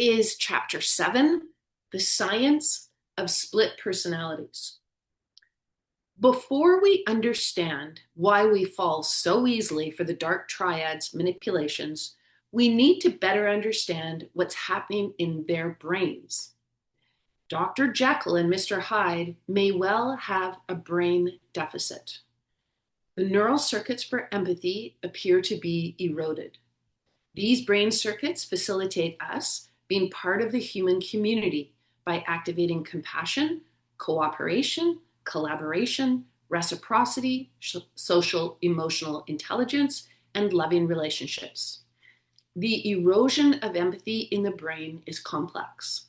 is Chapter 7, The Science of Split Personalities. Before we understand why we fall so easily for the dark triad's manipulations, we need to better understand what's happening in their brains. Dr. Jekyll and Mr. Hyde may well have a brain deficit. The neural circuits for empathy appear to be eroded. These brain circuits facilitate us being part of the human community by activating compassion, cooperation, collaboration, reciprocity, social emotional intelligence, and loving relationships. The erosion of empathy in the brain is complex.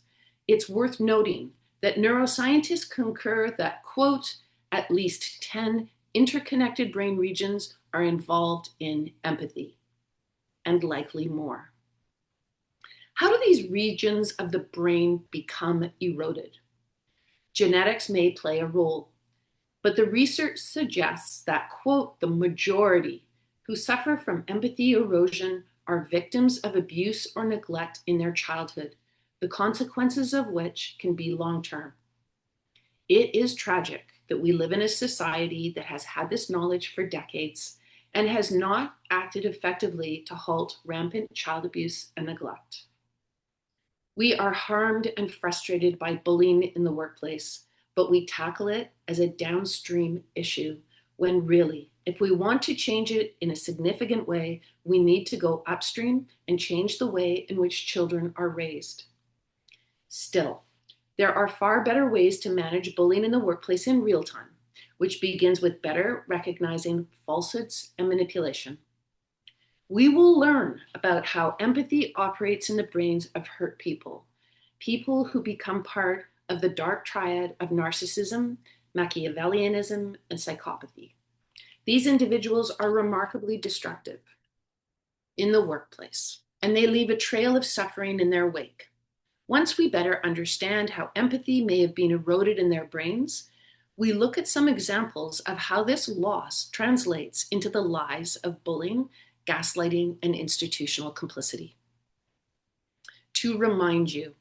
It's worth noting that neuroscientists concur that, quote, at least 10 interconnected brain regions are involved in empathy, and likely more. How do these regions of the brain become eroded? Genetics may play a role, but the research suggests that, quote, the majority who suffer from empathy erosion are victims of abuse or neglect in their childhood, the consequences of which can be long-term. It is tragic that we live in a society that has had this knowledge for decades and has not acted effectively to halt rampant child abuse and neglect. We are harmed and frustrated by bullying in the workplace, but we tackle it as a downstream issue when really, if we want to change it in a significant way, we need to go upstream and change the way in which children are raised. Still, there are far better ways to manage bullying in the workplace in real time, which begins with better recognizing falsehoods and manipulation. We will learn about how empathy operates in the brains of hurt people, people who become part of the dark triad of narcissism, Machiavellianism, and psychopathy. These individuals are remarkably destructive in the workplace, and they leave a trail of suffering in their wake. Once we better understand how empathy may have been eroded in their brains, we look at some examples of how this loss translates into the lies of bullying, gaslighting, and institutional complicity. To remind you,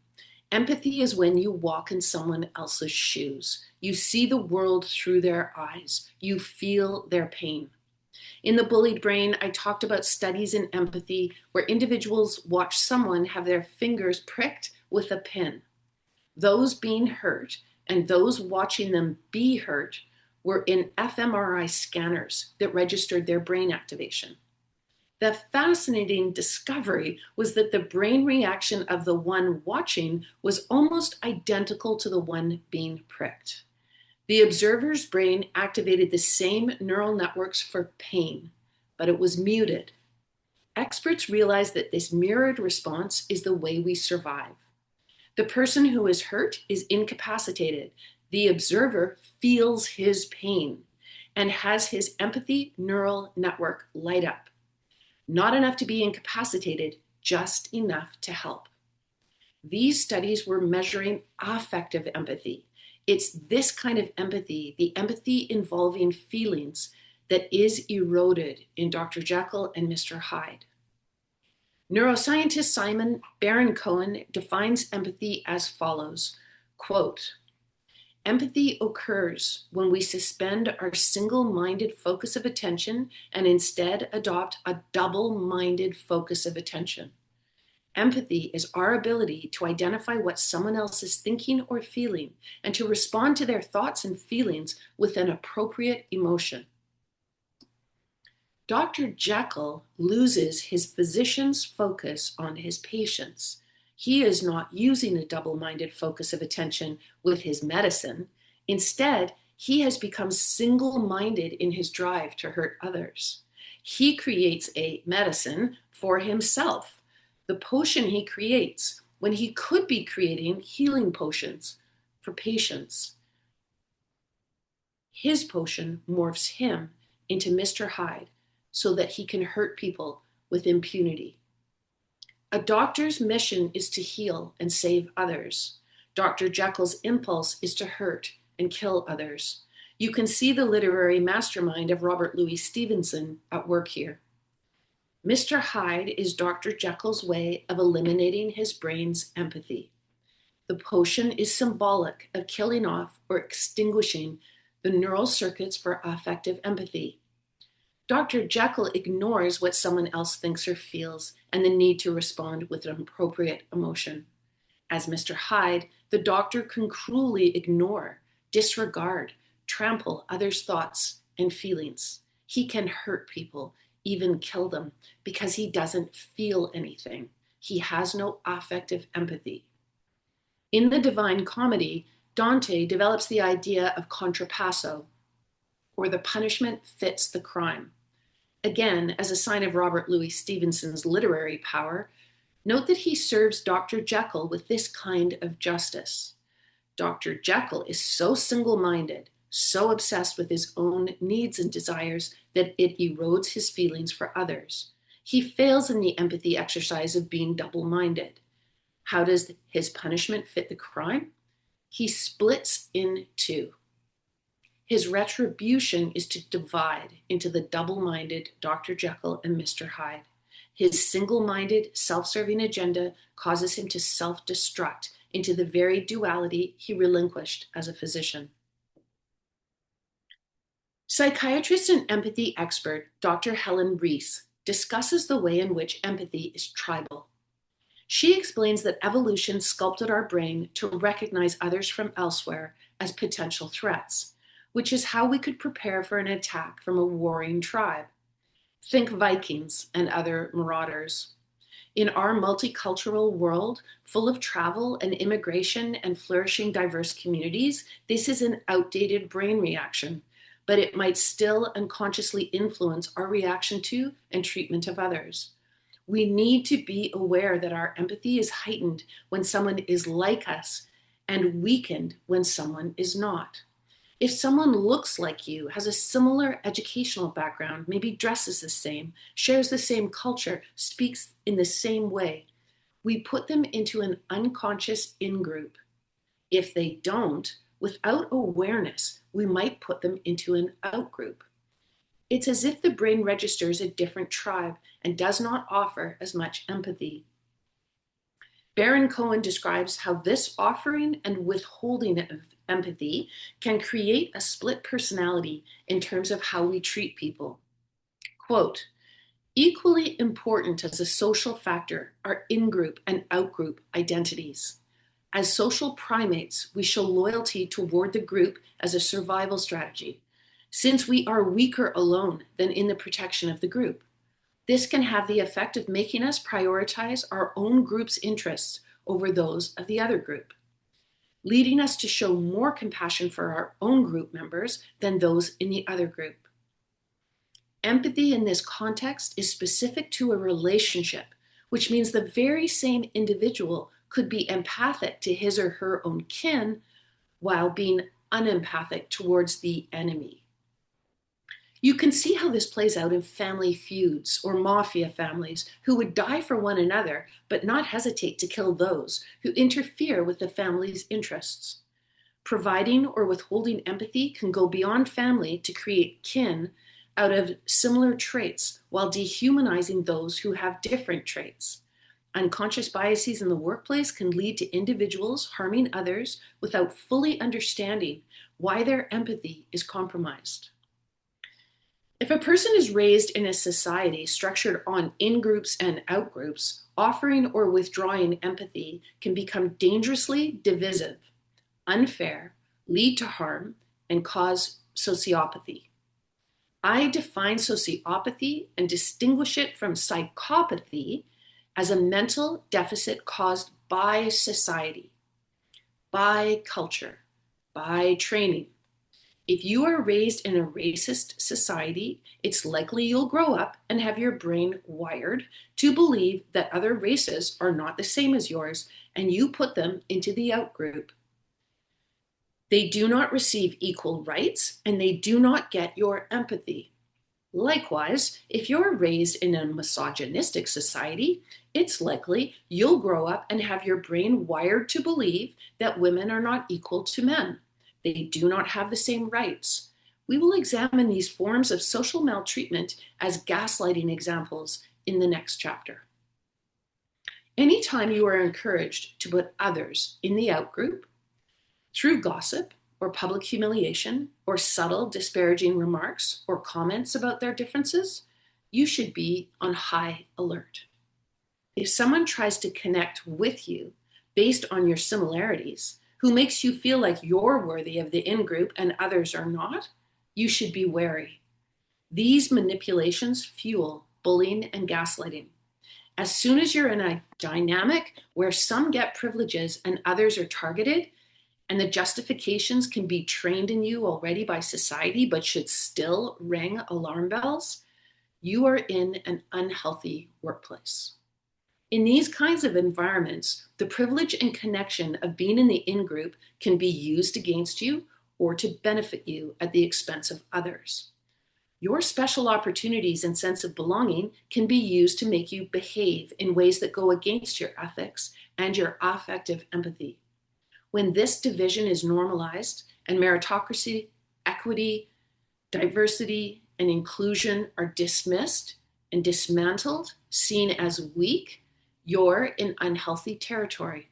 empathy is when you walk in someone else's shoes. You see the world through their eyes. You feel their pain. In The Bullied Brain, I talked about studies in empathy where individuals watch someone have their fingers pricked with a pin. Those being hurt and those watching them be hurt were in fMRI scanners that registered their brain activation. The fascinating discovery was that the brain reaction of the one watching was almost identical to the one being pricked. The observer's brain activated the same neural networks for pain, but it was muted. Experts realize that this mirrored response is the way we survive. The person who is hurt is incapacitated. The observer feels his pain and has his empathy neural network light up. Not enough to be incapacitated, just enough to help. These studies were measuring affective empathy. It's this kind of empathy, the empathy involving feelings, that is eroded in Dr. Jekyll and Mr. Hyde. Neuroscientist Simon Baron-Cohen defines empathy as follows, quote, empathy occurs when we suspend our single-minded focus of attention and instead adopt a double-minded focus of attention. Empathy is our ability to identify what someone else is thinking or feeling and to respond to their thoughts and feelings with an appropriate emotion. Dr. Jekyll loses his physician's focus on his patients. He is not using a double-minded focus of attention with his medicine. Instead, he has become single-minded in his drive to hurt others. He creates a medicine for himself, the potion he creates when he could be creating healing potions for patients. His potion morphs him into Mr. Hyde so that he can hurt people with impunity. A doctor's mission is to heal and save others. Dr. Jekyll's impulse is to hurt and kill others. You can see the literary mastermind of Robert Louis Stevenson at work here. Mr. Hyde is Dr. Jekyll's way of eliminating his brain's empathy. The potion is symbolic of killing off or extinguishing the neural circuits for affective empathy. Dr. Jekyll ignores what someone else thinks or feels and the need to respond with an appropriate emotion. As Mr. Hyde, the doctor can cruelly ignore, disregard, trample others' thoughts and feelings. He can hurt people, even kill them, because he doesn't feel anything. He has no affective empathy. In the Divine Comedy, Dante develops the idea of contrapasso, or the punishment fits the crime. Again, as a sign of Robert Louis Stevenson's literary power, note that he serves Dr. Jekyll with this kind of justice. Dr. Jekyll is so single-minded, so obsessed with his own needs and desires that it erodes his feelings for others. He fails in the empathy exercise of being double-minded. How does his punishment fit the crime? He splits in two. His retribution is to divide into the double-minded Dr. Jekyll and Mr. Hyde. His single-minded, self-serving agenda causes him to self-destruct into the very duality he relinquished as a physician. Psychiatrist and empathy expert Dr. Helen Reese discusses the way in which empathy is tribal. She explains that evolution sculpted our brain to recognize others from elsewhere as potential threats, which is how we could prepare for an attack from a warring tribe. Think Vikings and other marauders. In our multicultural world, full of travel and immigration and flourishing diverse communities, this is an outdated brain reaction, but it might still unconsciously influence our reaction to and treatment of others. We need to be aware that our empathy is heightened when someone is like us and weakened when someone is not. If someone looks like you, has a similar educational background, maybe dresses the same, shares the same culture, speaks in the same way, we put them into an unconscious in-group. If they don't, without awareness, we might put them into an out-group. It's as if the brain registers a different tribe and does not offer as much empathy. Baron Cohen describes how this offering and withholding of empathy can create a split personality in terms of how we treat people. Quote, equally important as a social factor are in-group and out-group identities. As social primates, we show loyalty toward the group as a survival strategy, since we are weaker alone than in the protection of the group. This can have the effect of making us prioritize our own group's interests over those of the other group, leading us to show more compassion for our own group members than those in the other group. Empathy in this context is specific to a relationship, which means the very same individual could be empathic to his or her own kin while being unempathic towards the enemy. You can see how this plays out in family feuds or mafia families who would die for one another but not hesitate to kill those who interfere with the family's interests. Providing or withholding empathy can go beyond family to create kin out of similar traits while dehumanizing those who have different traits. Unconscious biases in the workplace can lead to individuals harming others without fully understanding why their empathy is compromised. If a person is raised in a society structured on in-groups and out-groups, offering or withdrawing empathy can become dangerously divisive, unfair, lead to harm, and cause sociopathy. I define sociopathy and distinguish it from psychopathy as a mental deficit caused by society, by culture, by training. If you are raised in a racist society, it's likely you'll grow up and have your brain wired to believe that other races are not the same as yours, and you put them into the out group. They do not receive equal rights, and they do not get your empathy. Likewise, if you're raised in a misogynistic society, it's likely you'll grow up and have your brain wired to believe that women are not equal to men. They do not have the same rights. We will examine these forms of social maltreatment as gaslighting examples in the next chapter. Anytime you are encouraged to put others in the outgroup through gossip or public humiliation or subtle disparaging remarks or comments about their differences, you should be on high alert. If someone tries to connect with you based on your similarities, who makes you feel like you're worthy of the in-group and others are not, you should be wary. These manipulations fuel bullying and gaslighting. As soon as you're in a dynamic where some get privileges and others are targeted, and the justifications can be trained in you already by society but should still ring alarm bells, you are in an unhealthy workplace. In these kinds of environments, the privilege and connection of being in the in-group can be used against you or to benefit you at the expense of others. Your special opportunities and sense of belonging can be used to make you behave in ways that go against your ethics and your affective empathy. When this division is normalized and meritocracy, equity, diversity, and inclusion are dismissed and dismantled, seen as weak, you're in unhealthy territory.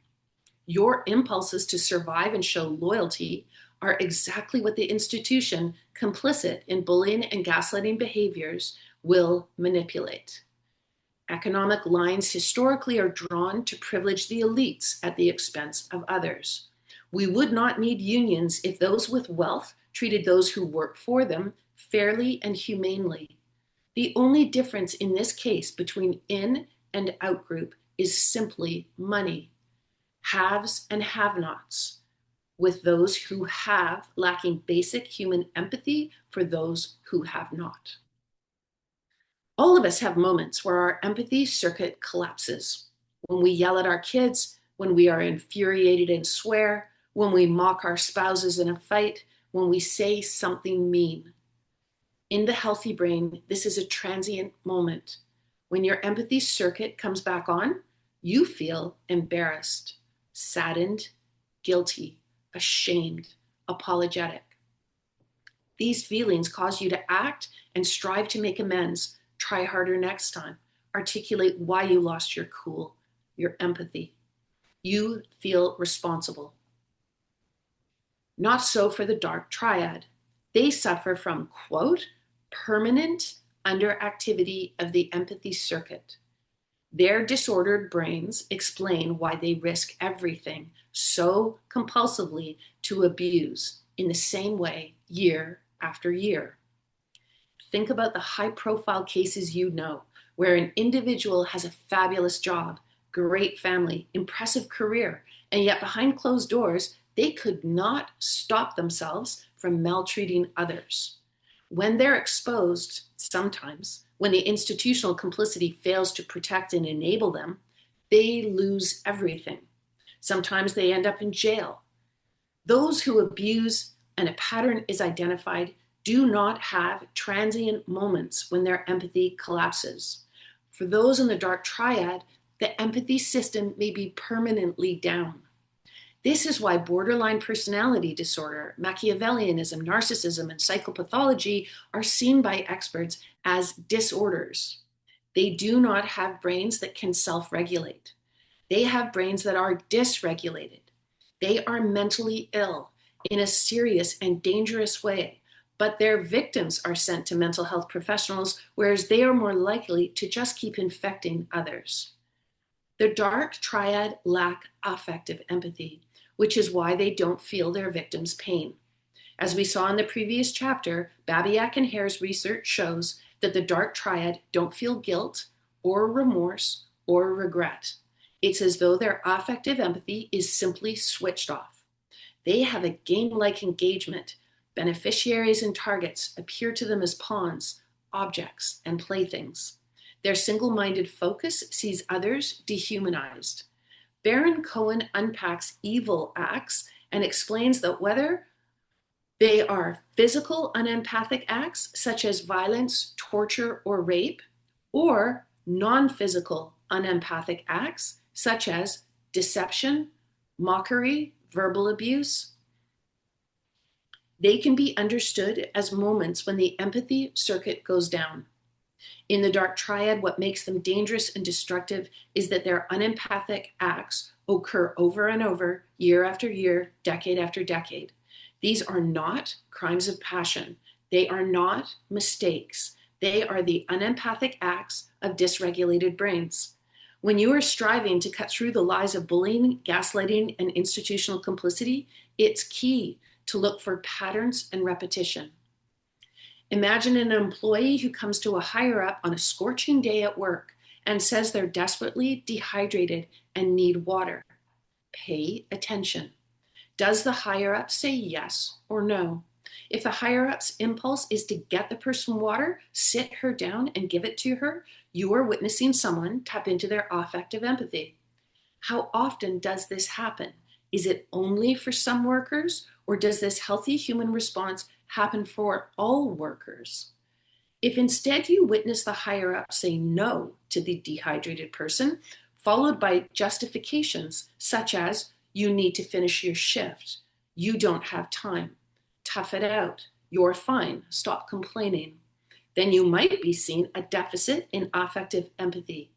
Your impulses to survive and show loyalty are exactly what the institution, complicit in bullying and gaslighting behaviors, will manipulate. Economic lines historically are drawn to privilege the elites at the expense of others. We would not need unions if those with wealth treated those who work for them fairly and humanely. The only difference in this case between in and out group is simply money. Haves and have-nots, with those who have lacking basic human empathy for those who have not. All of us have moments where our empathy circuit collapses. When we yell at our kids, when we are infuriated and swear, when we mock our spouses in a fight, when we say something mean. In the healthy brain, this is a transient moment. When your empathy circuit comes back on, you feel embarrassed, saddened, guilty, ashamed, apologetic. These feelings cause you to act and strive to make amends, try harder next time, articulate why you lost your cool, your empathy. You feel responsible. Not so for the dark triad. They suffer from, quote, permanent underactivity of the empathy circuit. Their disordered brains explain why they risk everything so compulsively to abuse in the same way year after year. Think about the high-profile cases you know, where an individual has a fabulous job, great family, impressive career, and yet behind closed doors, they could not stop themselves from maltreating others. When they're exposed, sometimes, when the institutional complicity fails to protect and enable them, they lose everything. Sometimes they end up in jail. Those who abuse and a pattern is identified do not have transient moments when their empathy collapses. For those in the dark triad, the empathy system may be permanently down. This is why borderline personality disorder, Machiavellianism, narcissism, and psychopathology are seen by experts as disorders. They do not have brains that can self-regulate. They have brains that are dysregulated. They are mentally ill in a serious and dangerous way, but their victims are sent to mental health professionals, whereas they are more likely to just keep infecting others. The dark triad lack affective empathy, which is why they don't feel their victims' pain. As we saw in the previous chapter, Babiak and Hare's research shows that the dark triad don't feel guilt or remorse or regret. It's as though their affective empathy is simply switched off. They have a game-like engagement. Beneficiaries and targets appear to them as pawns, objects, and playthings. Their single-minded focus sees others dehumanized. Baron Cohen unpacks evil acts and explains that whether they are physical unempathic acts, such as violence, torture, or rape, or non-physical unempathic acts, such as deception, mockery, verbal abuse, they can be understood as moments when the empathy circuit goes down. In the dark triad, what makes them dangerous and destructive is that their unempathic acts occur over and over, year after year, decade after decade. These are not crimes of passion. They are not mistakes. They are the unempathic acts of dysregulated brains. When you are striving to cut through the lies of bullying, gaslighting, and institutional complicity, it's key to look for patterns and repetition. Imagine an employee who comes to a higher up on a scorching day at work and says they're desperately dehydrated and need water. Pay attention. Does the higher up say yes or no? If the higher up's impulse is to get the person water, sit her down and give it to her, you are witnessing someone tap into their affective empathy. How often does this happen? Is it only for some workers, or does this healthy human response happen for all workers? If instead you witness the higher up say no to the dehydrated person, followed by justifications such as, you need to finish your shift, you don't have time, tough it out, you're fine, stop complaining, then you might be seeing a deficit in affective empathy.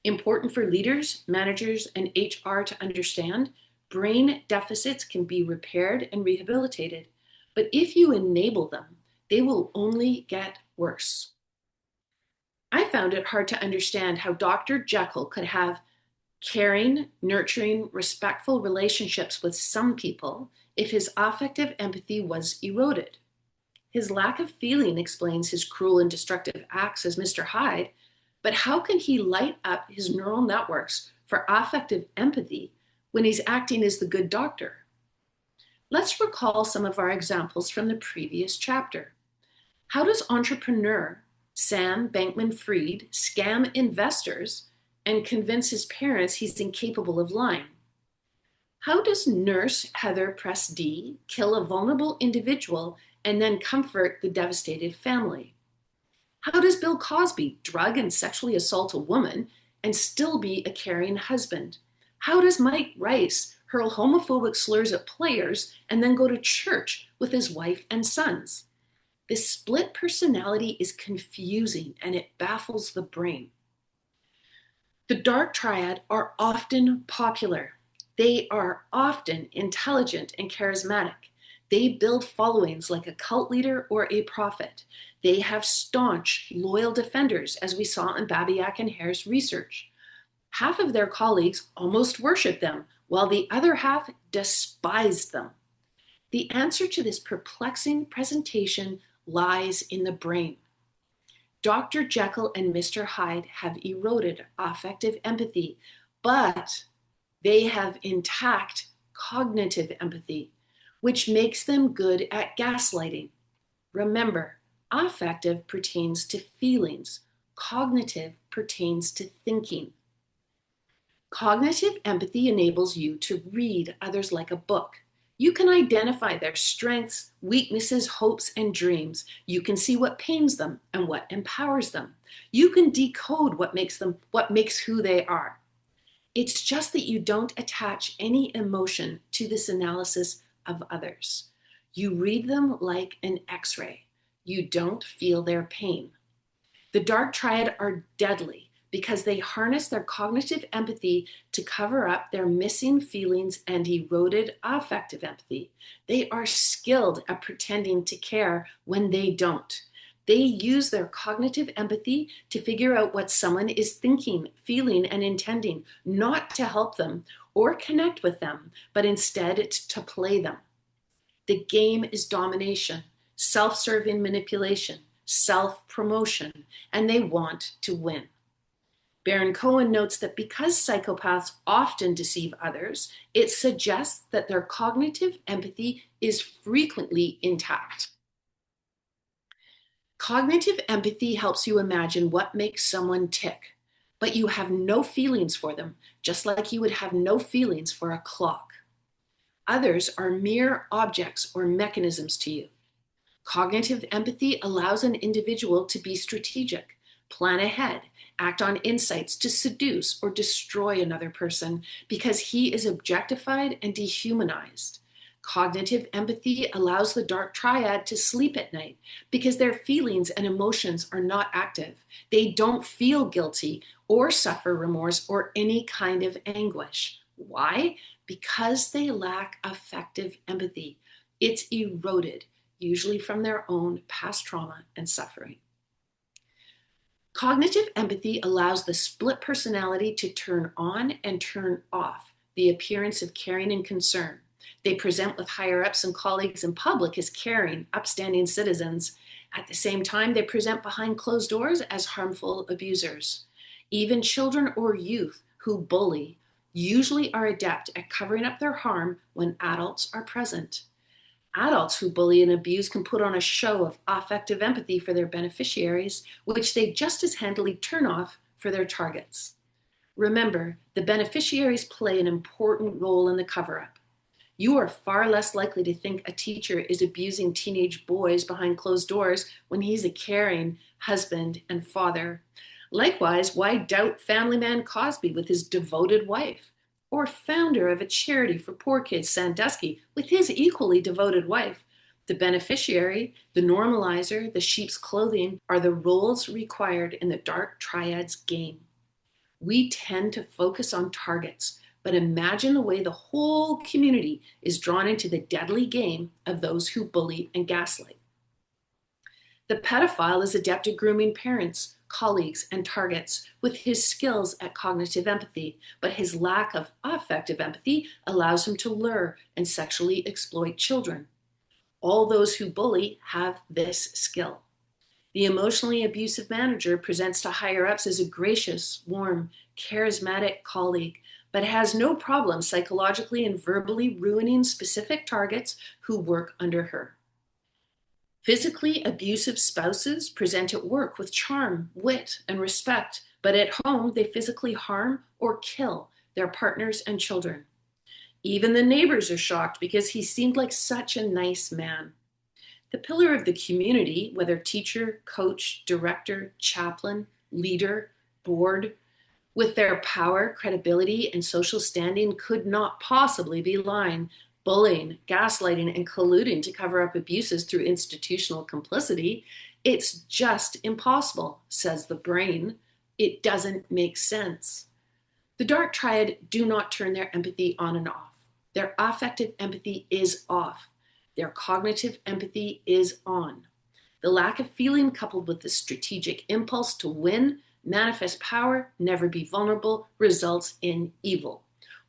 Important for leaders, managers, and HR to understand, brain deficits can be repaired and rehabilitated, but if you enable them, they will only get worse. I found it hard to understand how Dr. Jekyll could have caring, nurturing, respectful relationships with some people if his affective empathy was eroded. His lack of feeling explains his cruel and destructive acts as Mr. Hyde, but how can he light up his neural networks for affective empathy when he's acting as the good doctor? Let's recall some of our examples from the previous chapter. How does entrepreneur Sam Bankman-Fried scam investors and convince his parents he's incapable of lying? How does nurse Heather press D kill a vulnerable individual and then comfort the devastated family? How does Bill Cosby drug and sexually assault a woman and still be a caring husband? How does Mike Rice hurl homophobic slurs at players and then go to church with his wife and sons? This split personality is confusing and it baffles the brain. The dark triad are often popular. They are often intelligent and charismatic. They build followings like a cult leader or a prophet. They have staunch, loyal defenders, as we saw in Babiak and Hare's research. Half of their colleagues almost worship them, while the other half despised them. The answer to this perplexing presentation lies in the brain. Dr. Jekyll and Mr. Hyde have eroded affective empathy, but they have intact cognitive empathy, which makes them good at gaslighting. Remember, affective pertains to feelings, cognitive pertains to thinking. Cognitive empathy enables you to read others like a book. You can identify their strengths, weaknesses, hopes, and dreams. You can see what pains them and what empowers them. You can decode what makes who they are. It's just that you don't attach any emotion to this analysis of others. You read them like an X-ray. You don't feel their pain. The dark triad are deadly because they harness their cognitive empathy to cover up their missing feelings and eroded affective empathy. They are skilled at pretending to care when they don't. They use their cognitive empathy to figure out what someone is thinking, feeling, and intending, not to help them or connect with them, but instead to play them. The game is domination, self-serving manipulation, self-promotion, and they want to win. Baron Cohen notes that because psychopaths often deceive others, it suggests that their cognitive empathy is frequently intact. Cognitive empathy helps you imagine what makes someone tick, but you have no feelings for them, just like you would have no feelings for a clock. Others are mere objects or mechanisms to you. Cognitive empathy allows an individual to be strategic, plan ahead, act on insights to seduce or destroy another person because he is objectified and dehumanized. Cognitive empathy allows the dark triad to sleep at night because their feelings and emotions are not active. They don't feel guilty or suffer remorse or any kind of anguish. Why? Because they lack affective empathy. It's eroded, usually from their own past trauma and suffering. Cognitive empathy allows the split personality to turn on and turn off the appearance of caring and concern. They present with higher ups and colleagues in public as caring, upstanding citizens. At the same time, they present behind closed doors as harmful abusers. Even children or youth who bully usually are adept at covering up their harm when adults are present. Adults who bully and abuse can put on a show of affective empathy for their beneficiaries, which they just as handily turn off for their targets. Remember, the beneficiaries play an important role in the cover-up. You are far less likely to think a teacher is abusing teenage boys behind closed doors when he's a caring husband and father. Likewise, why doubt family man Cosby with his devoted wife? Or founder of a charity for poor kids, Sandusky, with his equally devoted wife? The beneficiary, the normalizer, the sheep's clothing are the roles required in the dark triad's game. We tend to focus on targets, but imagine the way the whole community is drawn into the deadly game of those who bully and gaslight. The pedophile is adept at grooming parents, colleagues, and targets with his skills at cognitive empathy, but his lack of affective empathy allows him to lure and sexually exploit children. All those who bully have this skill. The emotionally abusive manager presents to higher-ups as a gracious, warm, charismatic colleague, but has no problem psychologically and verbally ruining specific targets who work under her. Physically abusive spouses present at work with charm, wit, and respect, but at home they physically harm or kill their partners and children. Even the neighbors are shocked because he seemed like such a nice man. The pillar of the community, whether teacher, coach, director, chaplain, leader, board, with their power, credibility, and social standing, could not possibly be lying, bullying, gaslighting, and colluding to cover up abuses through institutional complicity. It's just impossible, says the brain. It doesn't make sense. The dark triad do not turn their empathy on and off. Their affective empathy is off. Their cognitive empathy is on. The lack of feeling coupled with the strategic impulse to win, manifest power, never be vulnerable, results in evil.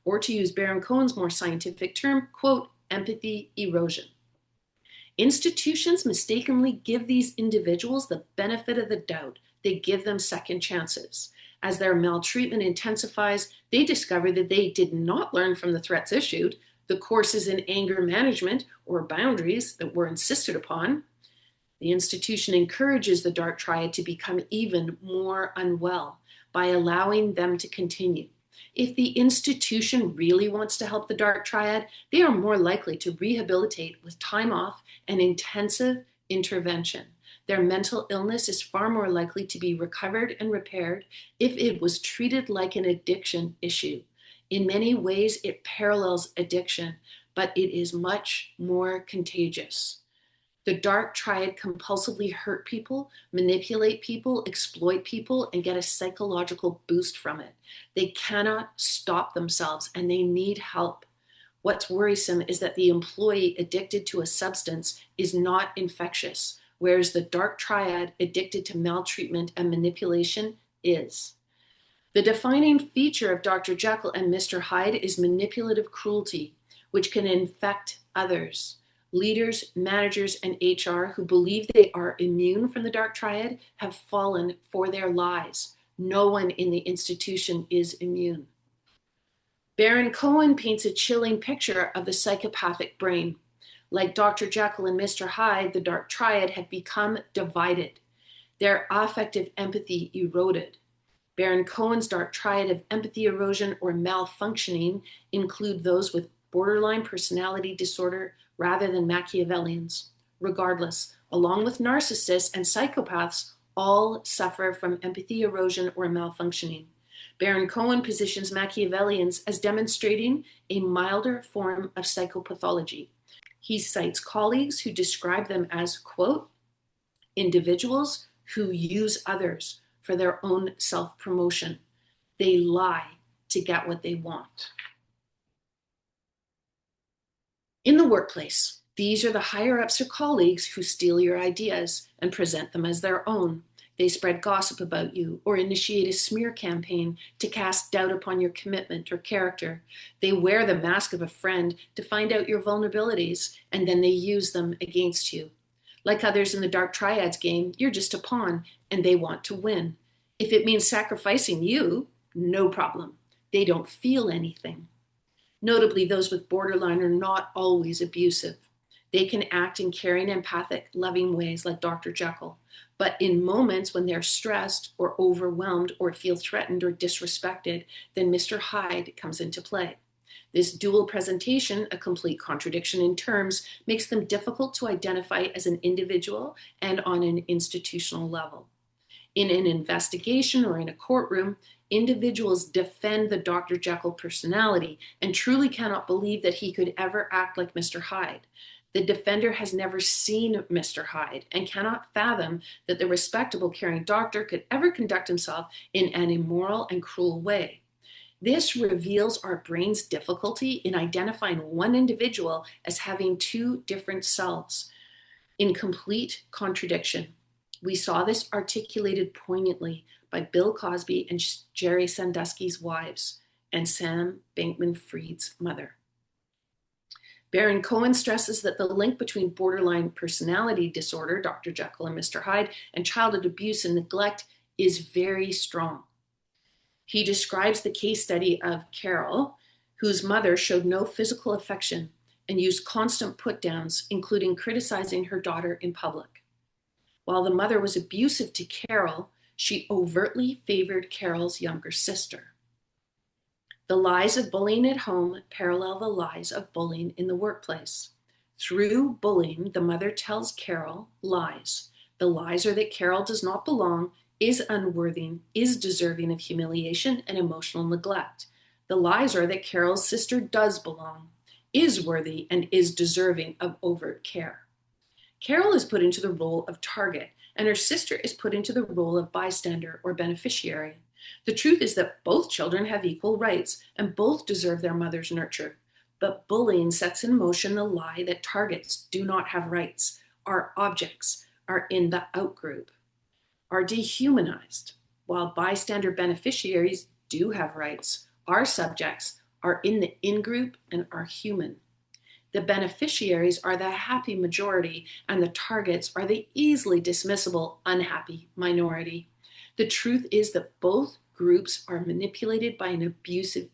Or to use Baron Cohen's more scientific term, quote, empathy erosion. Institutions mistakenly give these individuals the benefit of the doubt. They give them second chances. As their maltreatment intensifies, they discover that they did not learn from the threats issued, the courses in anger management or boundaries that were insisted upon. The institution encourages the dark triad to become even more unwell by allowing them to continue. If the institution really wants to help the dark triad, they are more likely to rehabilitate with time off and intensive intervention. Their mental illness is far more likely to be recovered and repaired if it was treated like an addiction issue. In many ways, it parallels addiction, but it is much more contagious. The dark triad compulsively hurt people, manipulate people, exploit people, and get a psychological boost from it. They cannot stop themselves and they need help. What's worrisome is that the employee addicted to a substance is not infectious, whereas the dark triad addicted to maltreatment and manipulation is. The defining feature of Dr. Jekyll and Mr. Hyde is manipulative cruelty, which can infect others. Leaders, managers, and HR who believe they are immune from the dark triad have fallen for their lies. No one in the institution is immune. Baron Cohen paints a chilling picture of the psychopathic brain. Like Dr. Jekyll and Mr. Hyde, the dark triad have become divided. Their affective empathy eroded. Baron Cohen's dark triad of empathy erosion or malfunctioning include those with borderline personality disorder rather than Machiavellians. Regardless, along with narcissists and psychopaths, all suffer from empathy erosion or malfunctioning. Baron Cohen positions Machiavellians as demonstrating a milder form of psychopathology. He cites colleagues who describe them as, quote, individuals who use others for their own self-promotion. They lie to get what they want. In the workplace, these are the higher-ups or colleagues who steal your ideas and present them as their own. They spread gossip about you or initiate a smear campaign to cast doubt upon your commitment or character. They wear the mask of a friend to find out your vulnerabilities, and then they use them against you. Like others in the dark triads game, you're just a pawn, and they want to win. If it means sacrificing you, no problem. They don't feel anything. Notably, those with borderline are not always abusive. They can act in caring, empathic, loving ways like Dr. Jekyll. But in moments when they're stressed or overwhelmed or feel threatened or disrespected, then Mr. Hyde comes into play. This dual presentation, a complete contradiction in terms, makes them difficult to identify as an individual and on an institutional level. In an investigation or in a courtroom, individuals defend the Dr. Jekyll personality and truly cannot believe that he could ever act like Mr. Hyde. The defender has never seen Mr. Hyde and cannot fathom that the respectable, caring doctor could ever conduct himself in an immoral and cruel way. This reveals our brain's difficulty in identifying one individual as having two different selves in complete contradiction. We saw this articulated poignantly by Bill Cosby and Jerry Sandusky's wives and Sam Bankman-Fried's mother. Baron Cohen stresses that the link between borderline personality disorder, Dr. Jekyll and Mr. Hyde, and childhood abuse and neglect is very strong. He describes the case study of Carol, whose mother showed no physical affection and used constant put-downs, including criticizing her daughter in public. While the mother was abusive to Carol, she overtly favored Carol's younger sister. The lies of bullying at home parallel the lies of bullying in the workplace. Through bullying, the mother tells Carol lies. The lies are that Carol does not belong, is unworthy, is deserving of humiliation and emotional neglect. The lies are that Carol's sister does belong, is worthy, and is deserving of overt care. Carol is put into the role of target, and her sister is put into the role of bystander or beneficiary. The truth is that both children have equal rights and both deserve their mother's nurture. But bullying sets in motion the lie that targets do not have rights. Our objects are in the outgroup, are dehumanized, while bystander beneficiaries do have rights. Our subjects are in the in-group and are human. The beneficiaries are the happy majority, and the targets are the easily dismissible, unhappy minority. The truth is that both groups are manipulated by an abusive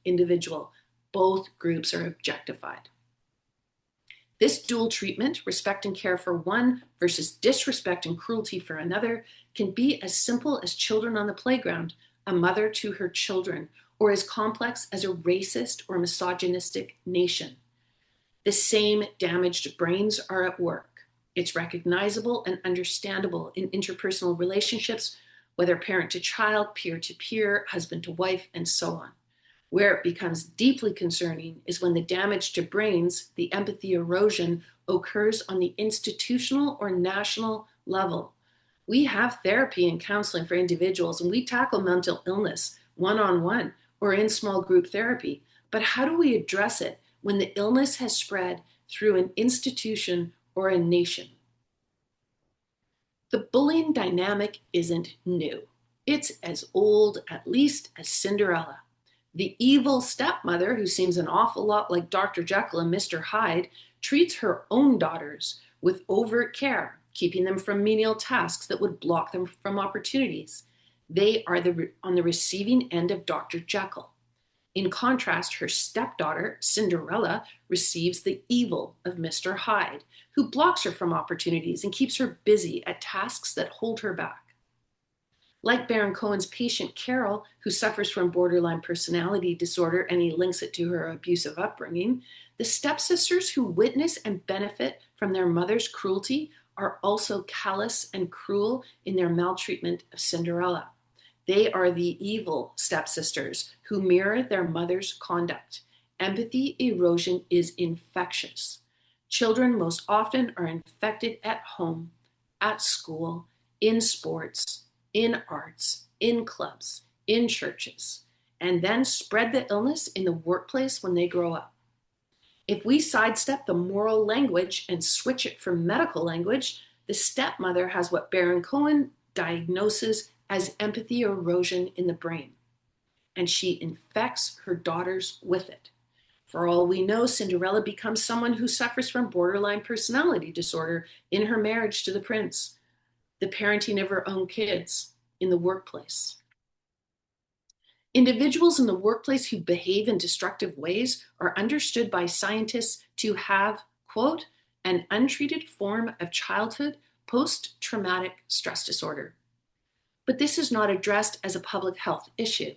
individual. Both groups are objectified. This dual treatment, respect and care for one versus disrespect and cruelty for another, can be as simple as children on the playground, a mother to her children, or as complex as a racist or misogynistic nation. The same damaged brains are at work. It's recognizable and understandable in interpersonal relationships, whether parent to child, peer to peer, husband to wife, and so on. Where it becomes deeply concerning is when the damage to brains, the empathy erosion, occurs on the institutional or national level. We have therapy and counseling for individuals, and we tackle mental illness one-on-one or in small group therapy. But how do we address it when the illness has spread through an institution or a nation? The bullying dynamic isn't new. It's as old, at least, as Cinderella. The evil stepmother, who seems an awful lot like Dr. Jekyll and Mr. Hyde, treats her own daughters with overt care, keeping them from menial tasks that would block them from opportunities. They are on the receiving end of Dr. Jekyll. In contrast, her stepdaughter, Cinderella, receives the evil of Mr. Hyde, who blocks her from opportunities and keeps her busy at tasks that hold her back. Like Baron Cohen's patient Carol, who suffers from borderline personality disorder, and he links it to her abusive upbringing, the stepsisters who witness and benefit from their mother's cruelty are also callous and cruel in their maltreatment of Cinderella. They are the evil stepsisters who mirror their mother's conduct. Empathy erosion is infectious. Children most often are infected at home, at school, in sports, in arts, in clubs, in churches, and then spread the illness in the workplace when they grow up. If we sidestep the moral language and switch it for medical language, the stepmother has what Baron Cohen diagnoses as empathy erosion in the brain, and she infects her daughters with it. For all we know, Cinderella becomes someone who suffers from borderline personality disorder in her marriage to the prince, the parenting of her own kids, in the workplace. Individuals in the workplace who behave in destructive ways are understood by scientists to have, quote, an untreated form of childhood post-traumatic stress disorder. But this is not addressed as a public health issue.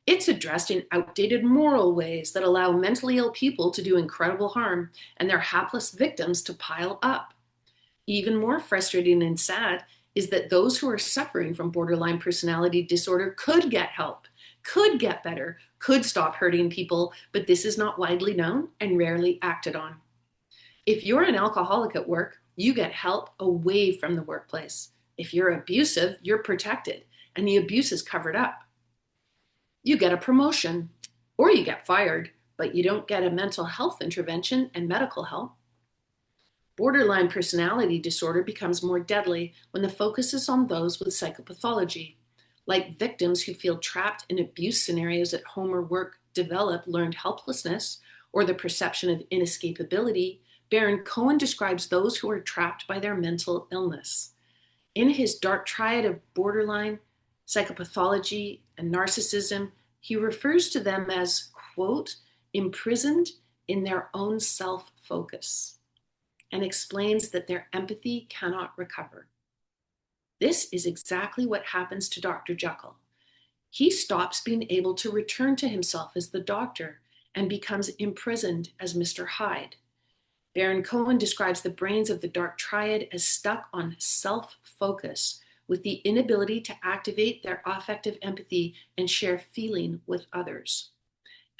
It's addressed in outdated moral ways that allow mentally ill people to do incredible harm and their hapless victims to pile up. Even more frustrating and sad is that those who are suffering from borderline personality disorder could get help, could get better, could stop hurting people, but this is not widely known and rarely acted on. If you're an alcoholic at work, you get help away from the workplace. If you're abusive, you're protected, and the abuse is covered up. You get a promotion, or you get fired, but you don't get a mental health intervention and medical help. Borderline personality disorder becomes more deadly when the focus is on those with psychopathology, like victims who feel trapped in abuse scenarios at home or work develop learned helplessness or the perception of inescapability. Baron Cohen describes those who are trapped by their mental illness. In his dark triad of borderline, psychopathology, and narcissism, he refers to them as, quote, imprisoned in their own self-focus, and explains that their empathy cannot recover. This is exactly what happens to Dr. Jekyll. He stops being able to return to himself as the doctor and becomes imprisoned as Mr. Hyde. Baron Cohen describes the brains of the dark triad as stuck on self-focus, with the inability to activate their affective empathy and share feeling with others,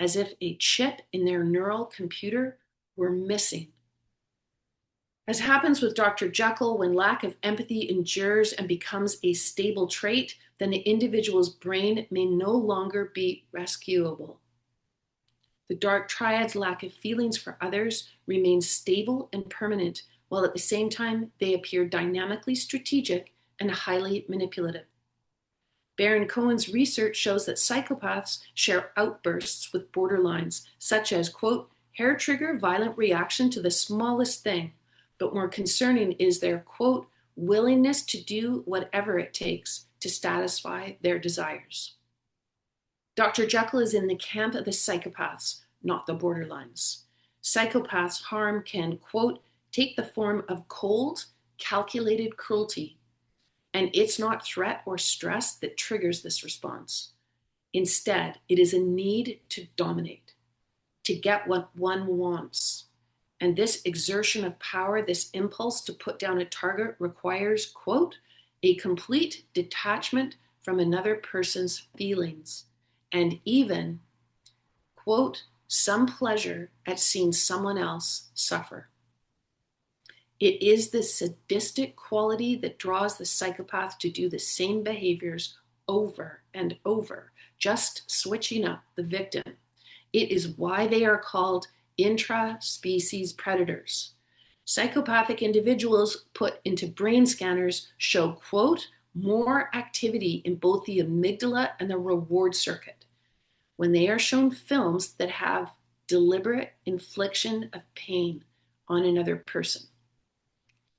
as if a chip in their neural computer were missing. As happens with Dr. Jekyll, when lack of empathy endures and becomes a stable trait, then the individual's brain may no longer be rescuable. The dark triad's lack of feelings for others remains stable and permanent, while at the same time they appear dynamically strategic and highly manipulative. Baron Cohen's research shows that psychopaths share outbursts with borderlines, such as, quote, hair trigger violent reaction to the smallest thing, but more concerning is their, quote, willingness to do whatever it takes to satisfy their desires. Dr. Jekyll is in the camp of the psychopaths, not the borderlines. Psychopaths' harm can, quote, take the form of cold, calculated cruelty, and it's not threat or stress that triggers this response. Instead, it is a need to dominate, to get what one wants. And this exertion of power, this impulse to put down a target requires, quote, a complete detachment from another person's feelings, and even, quote, some pleasure at seeing someone else suffer. It is the sadistic quality that draws the psychopath to do the same behaviors over and over, just switching up the victim. It is why they are called intra-species predators. Psychopathic individuals put into brain scanners show, quote, more activity in both the amygdala and the reward circuit when they are shown films that have deliberate infliction of pain on another person.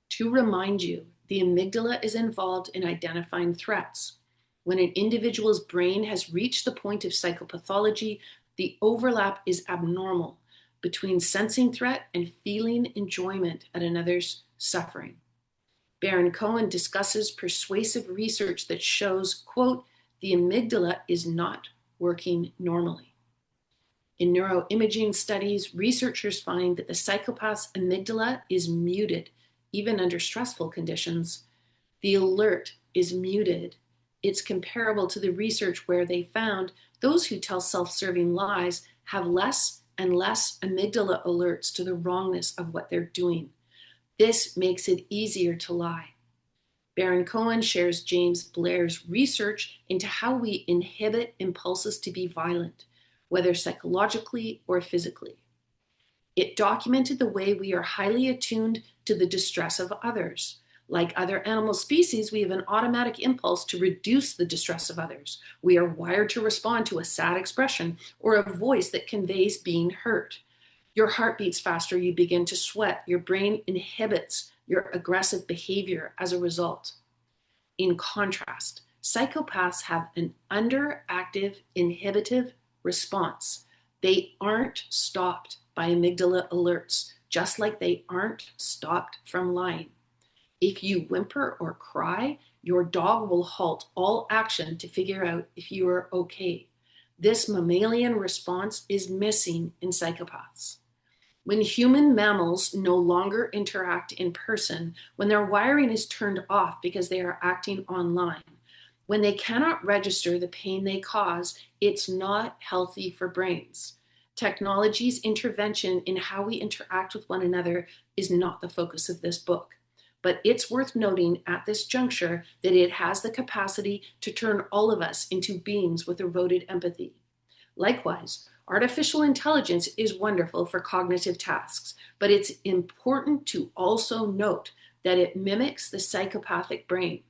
To remind you, the amygdala is involved in identifying threats. When an individual's brain has reached the point of psychopathology, the overlap is abnormal between sensing threat and feeling enjoyment at another's suffering. Baron Cohen discusses persuasive research that shows, quote, the amygdala is not working normally. In neuroimaging studies, researchers find that the psychopath's amygdala is muted, even under stressful conditions. The alert is muted. It's comparable to the research where they found those who tell self-serving lies have less and less amygdala alerts to the wrongness of what they're doing. This makes it easier to lie. Baron Cohen shares James Blair's research into how we inhibit impulses to be violent, whether psychologically or physically. It documented the way we are highly attuned to the distress of others. Like other animal species, we have an automatic impulse to reduce the distress of others. We are wired to respond to a sad expression or a voice that conveys being hurt. Your heart beats faster, you begin to sweat, your brain inhibits your aggressive behavior as a result. In contrast, psychopaths have an underactive inhibitive response. They aren't stopped by amygdala alerts, just like they aren't stopped from lying. If you whimper or cry, your dog will halt all action to figure out if you are okay. This mammalian response is missing in psychopaths. When human mammals no longer interact in person, when their wiring is turned off because they are acting online, when they cannot register the pain they cause, it's not healthy for brains. Technology's intervention in how we interact with one another is not the focus of this book. But it's worth noting at this juncture that it has the capacity to turn all of us into beings with eroded empathy. Likewise, artificial intelligence is wonderful for cognitive tasks, but it's important to also note that it mimics the psychopathic brain.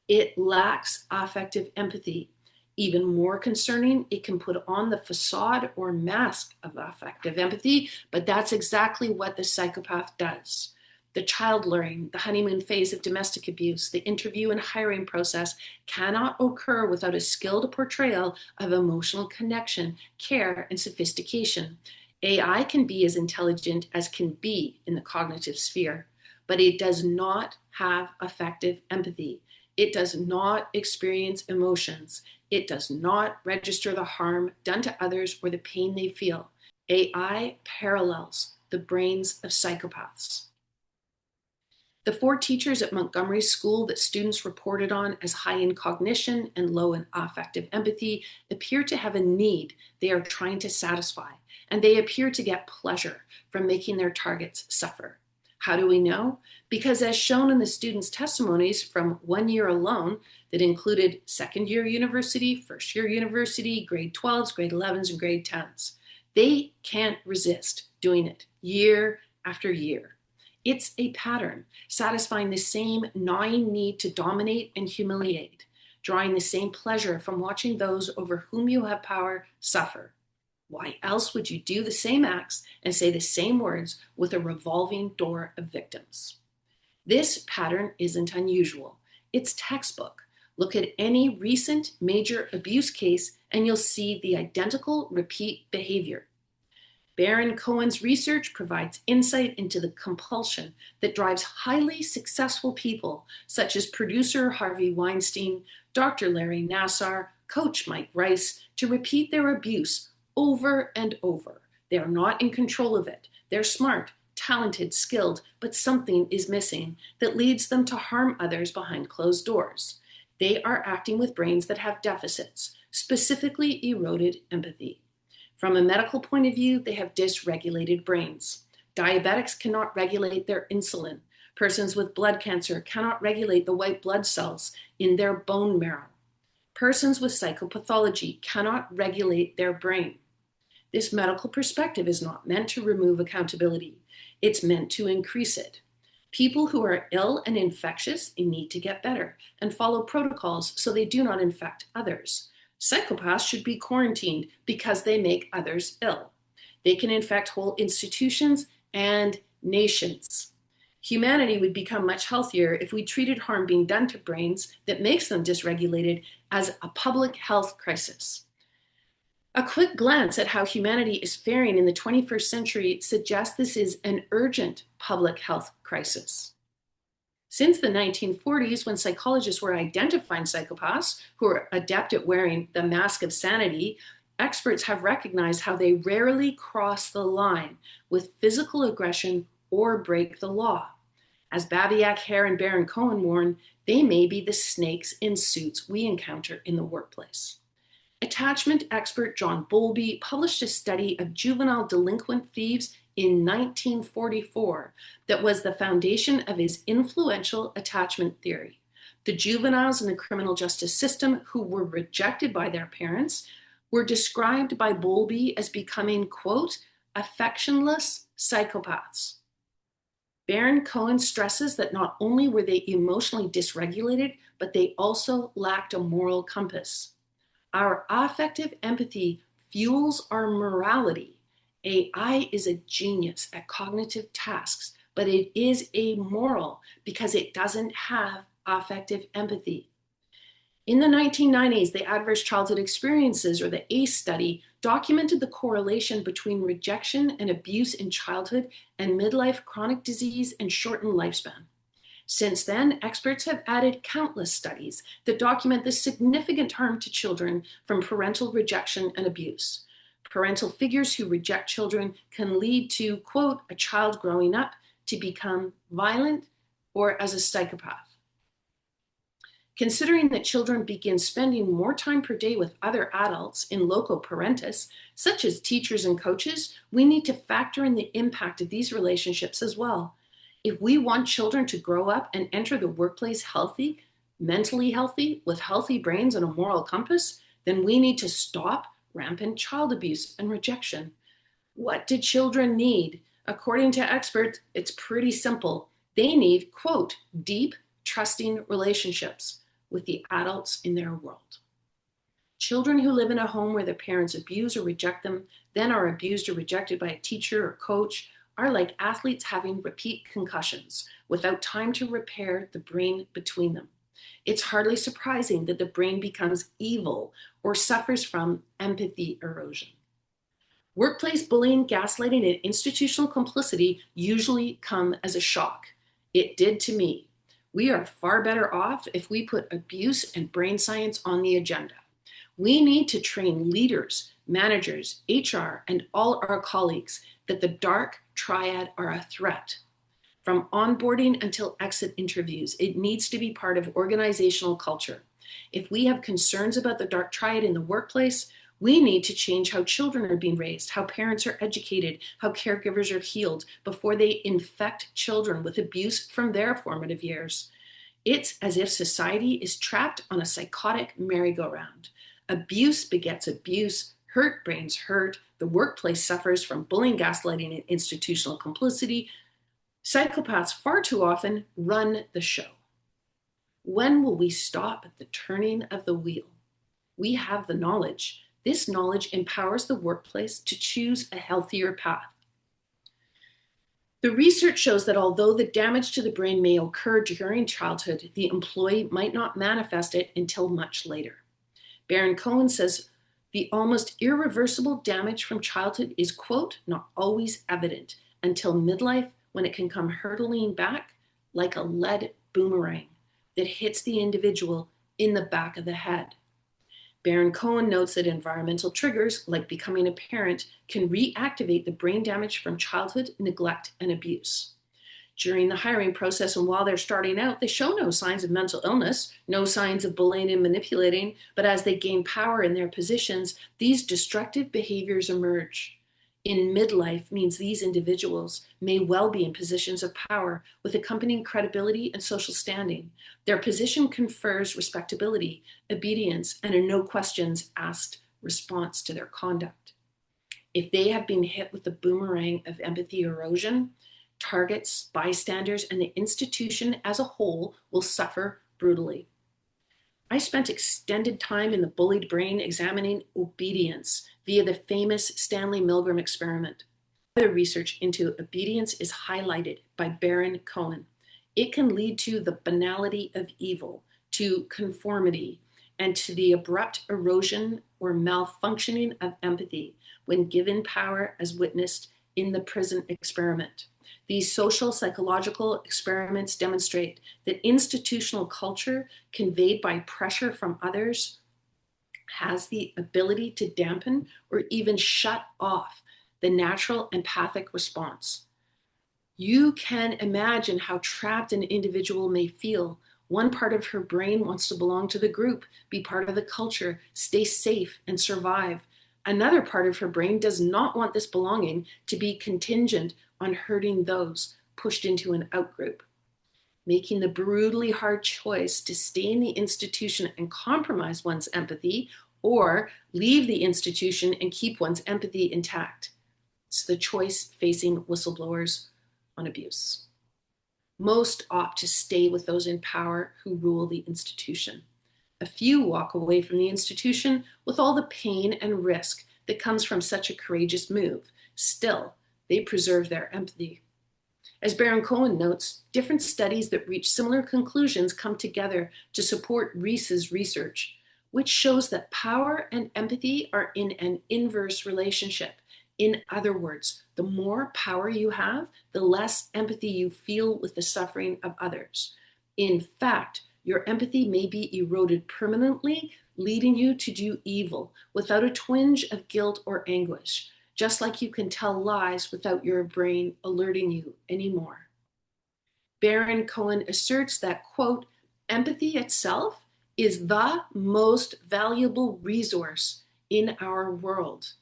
It lacks affective empathy. Even more concerning, it can put on the facade or mask of affective empathy, but that's exactly what the psychopath does. The child luring, the honeymoon phase of domestic abuse, the interview and hiring process cannot occur without a skilled portrayal of emotional connection, care, and sophistication. AI can be as intelligent as can be in the cognitive sphere, but it does not have affective empathy. It does not experience emotions. It does not register the harm done to others or the pain they feel. AI parallels the brains of psychopaths. The 4 teachers at Montgomery School that students reported on as high in cognition and low in affective empathy appear to have a need they are trying to satisfy, and they appear to get pleasure from making their targets suffer. How do we know? Because as shown in the students' testimonies from 1 year alone that included second-year university, first-year university, grade 12s, grade 11s, and grade 10s, they can't resist doing it year after year. It's a pattern, satisfying the same gnawing need to dominate and humiliate, drawing the same pleasure from watching those over whom you have power suffer. Why else would you do the same acts and say the same words with a revolving door of victims? This pattern isn't unusual. It's textbook. Look at any recent major abuse case and you'll see the identical repeat behavior. Baron Cohen's research provides insight into the compulsion that drives highly successful people, such as producer Harvey Weinstein, Dr. Larry Nassar, Coach Mike Rice, to repeat their abuse over and over. They are not in control of it. They're smart, talented, skilled, but something is missing that leads them to harm others behind closed doors. They are acting with brains that have deficits, specifically eroded empathy. From a medical point of view, they have dysregulated brains. Diabetics cannot regulate their insulin. Persons with blood cancer cannot regulate the white blood cells in their bone marrow. Persons with psychopathology cannot regulate their brain. This medical perspective is not meant to remove accountability. It's meant to increase it. People who are ill and infectious need to get better and follow protocols so they do not infect others. Psychopaths should be quarantined because they make others ill. They can infect whole institutions and nations. Humanity would become much healthier if we treated harm being done to brains that makes them dysregulated as a public health crisis. A quick glance at how humanity is faring in the 21st century suggests this is an urgent public health crisis. Since the 1940s, when psychologists were identifying psychopaths who are adept at wearing the mask of sanity, experts have recognized how they rarely cross the line with physical aggression or break the law. As Babiak, Hare, and Baron Cohen warn, they may be the snakes in suits we encounter in the workplace. Attachment expert John Bowlby published a study of juvenile delinquent thieves in 1944 that was the foundation of his influential attachment theory. The juveniles in the criminal justice system who were rejected by their parents were described by Bowlby as becoming, quote, affectionless psychopaths. Baron Cohen stresses that not only were they emotionally dysregulated, but they also lacked a moral compass. Our affective empathy fuels our morality. AI is a genius at cognitive tasks, but it is amoral because it doesn't have affective empathy. In the 1990s, the Adverse Childhood Experiences, or the ACE study, documented the correlation between rejection and abuse in childhood and midlife chronic disease and shortened lifespan. Since then, experts have added countless studies that document the significant harm to children from parental rejection and abuse. Parental figures who reject children can lead to, quote, a child growing up to become violent or as a psychopath. Considering that children begin spending more time per day with other adults in loco parentis, such as teachers and coaches, we need to factor in the impact of these relationships as well. If we want children to grow up and enter the workplace healthy, mentally healthy, with healthy brains and a moral compass, then we need to stop rampant child abuse and rejection. What do children need? According to experts, it's pretty simple. They need, quote, deep, trusting relationships with the adults in their world. Children who live in a home where their parents abuse or reject them, then are abused or rejected by a teacher or coach, are like athletes having repeat concussions without time to repair the brain between them. It's hardly surprising that the brain becomes evil or suffers from empathy erosion. Workplace bullying, gaslighting, and institutional complicity usually come as a shock. It did to me. We are far better off if we put abuse and brain science on the agenda. We need to train leaders, managers, HR, and all our colleagues that the dark triad are a threat. From onboarding until exit interviews, it needs to be part of organizational culture. If we have concerns about the dark triad in the workplace, we need to change how children are being raised, how parents are educated, how caregivers are healed before they infect children with abuse from their formative years. It's as if society is trapped on a psychotic merry-go-round. Abuse begets abuse, hurt brains hurt, the workplace suffers from bullying, gaslighting, and institutional complicity. Psychopaths far too often run the show. When will we stop the turning of the wheel? We have the knowledge. This knowledge empowers the workplace to choose a healthier path. The research shows that although the damage to the brain may occur during childhood, the employee might not manifest it until much later. Baron Cohen says the almost irreversible damage from childhood is, quote, not always evident until midlife, when it can come hurtling back like a lead boomerang that hits the individual in the back of the head. Baron Cohen notes that environmental triggers, like becoming a parent, can reactivate the brain damage from childhood neglect and abuse. During the hiring process and while they're starting out, they show no signs of mental illness, no signs of bullying and manipulating, but as they gain power in their positions, these destructive behaviors emerge. In midlife means these individuals may well be in positions of power with accompanying credibility and social standing. Their position confers respectability, obedience, and a no questions asked response to their conduct. If they have been hit with the boomerang of empathy erosion, targets, bystanders, and the institution as a whole will suffer brutally. I spent extended time in the bullied brain examining obedience via the famous Stanley Milgram experiment. Other research into obedience is highlighted by Baron Cohen. It can lead to the banality of evil, to conformity, and to the abrupt erosion or malfunctioning of empathy when given power as witnessed in the prison experiment. These social psychological experiments demonstrate that institutional culture conveyed by pressure from others has the ability to dampen or even shut off the natural empathic response. You can imagine how trapped an individual may feel One part of her brain wants to belong to the group, be part of the culture, stay safe, and survive. Another part of her brain does not want this belonging to be contingent on hurting those pushed into an outgroup. Making the brutally hard choice to stay in the institution and compromise one's empathy, or leave the institution and keep one's empathy intact. It's the choice facing whistleblowers on abuse. Most opt to stay with those in power who rule the institution. A few walk away from the institution with all the pain and risk that comes from such a courageous move. Still, they preserve their empathy. As Baron Cohen notes, different studies that reach similar conclusions come together to support Reese's research, which shows that power and empathy are in an inverse relationship. In other words, the more power you have, the less empathy you feel with the suffering of others. In fact, your empathy may be eroded permanently, leading you to do evil without a twinge of guilt or anguish, just like you can tell lies without your brain alerting you anymore. Baron Cohen asserts that, quote, empathy itself is the most valuable resource in our world.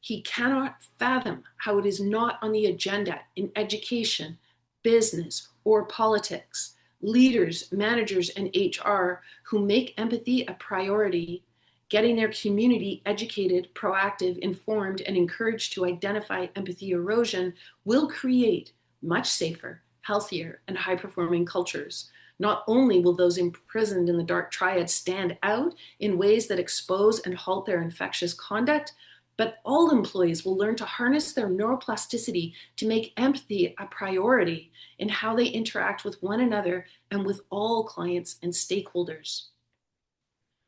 He cannot fathom how it is not on the agenda in education, business, or politics. Leaders, managers, and HR who make empathy a priority, getting their community educated, proactive, informed, and encouraged to identify empathy erosion will create much safer, healthier, and high-performing cultures. Not only will those imprisoned in the dark triad stand out in ways that expose and halt their infectious conduct, but all employees will learn to harness their neuroplasticity to make empathy a priority in how they interact with one another and with all clients and stakeholders.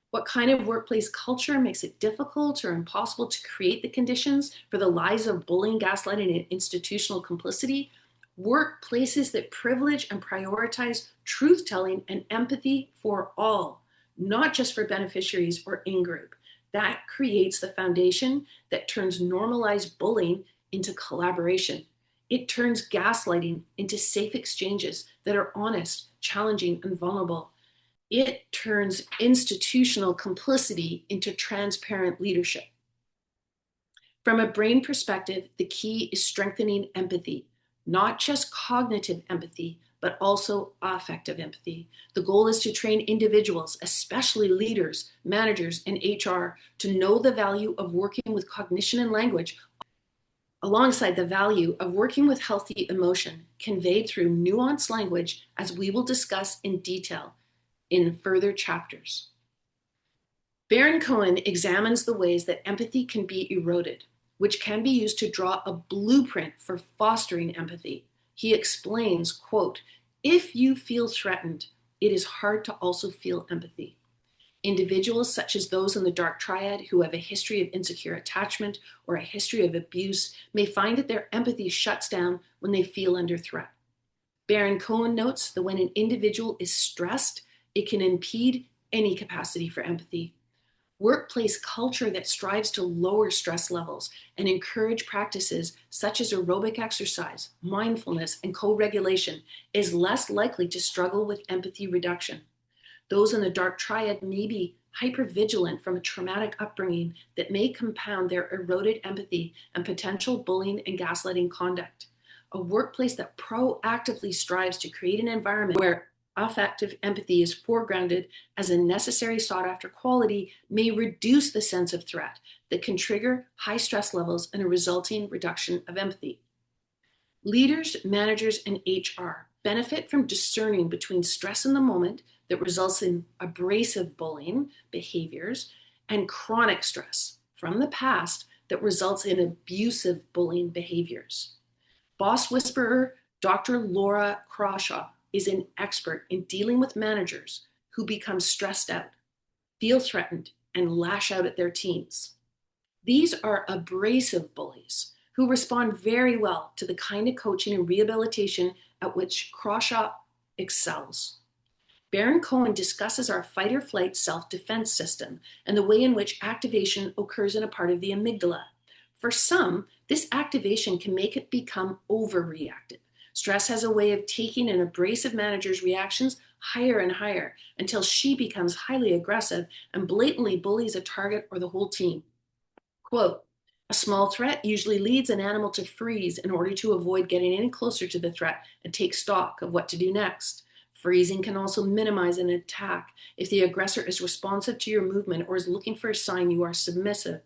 What kind of workplace culture makes it difficult or impossible to create the conditions for the lies of bullying, gaslighting, and institutional complicity? Workplaces that privilege and prioritize truth-telling and empathy for all, not just for beneficiaries or in-group. That creates the foundation that turns normalized bullying into collaboration. It turns gaslighting into safe exchanges that are honest, challenging, and vulnerable. It turns institutional complicity into transparent leadership. From a brain perspective, the key is strengthening empathy, not just cognitive empathy, but also affective empathy. The goal is to train individuals, especially leaders, managers, and HR, to know the value of working with cognition and language alongside the value of working with healthy emotion conveyed through nuanced language, as we will discuss in detail in further chapters. Baron Cohen examines the ways that empathy can be eroded, which can be used to draw a blueprint for fostering empathy. He explains, quote, if you feel threatened, it is hard to also feel empathy. Individuals such as those in the dark triad who have a history of insecure attachment or a history of abuse may find that their empathy shuts down when they feel under threat. Baron Cohen notes that when an individual is stressed, it can impede any capacity for empathy. Workplace culture that strives to lower stress levels and encourage practices such as aerobic exercise, mindfulness, and co-regulation is less likely to struggle with empathy reduction. Those in the dark triad may be hypervigilant from a traumatic upbringing that may compound their eroded empathy and potential bullying and gaslighting conduct. A workplace that proactively strives to create an environment where affective empathy is foregrounded as a necessary sought-after quality may reduce the sense of threat that can trigger high stress levels and a resulting reduction of empathy. Leaders, managers, and HR benefit from discerning between stress in the moment that results in abrasive bullying behaviors and chronic stress from the past that results in abusive bullying behaviors. Boss whisperer Dr. Laura Crawshaw is an expert in dealing with managers who become stressed out, feel threatened, and lash out at their teams. These are abrasive bullies who respond very well to the kind of coaching and rehabilitation at which Crawshaw excels. Baron Cohen discusses our fight or flight self-defense system and the way in which activation occurs in a part of the amygdala. For some, this activation can make it become overreactive. Stress has a way of taking an abrasive manager's reactions higher and higher until she becomes highly aggressive and blatantly bullies a target or the whole team. Quote, a small threat usually leads an animal to freeze in order to avoid getting any closer to the threat and take stock of what to do next. Freezing can also minimize an attack if the aggressor is responsive to your movement or is looking for a sign you are submissive.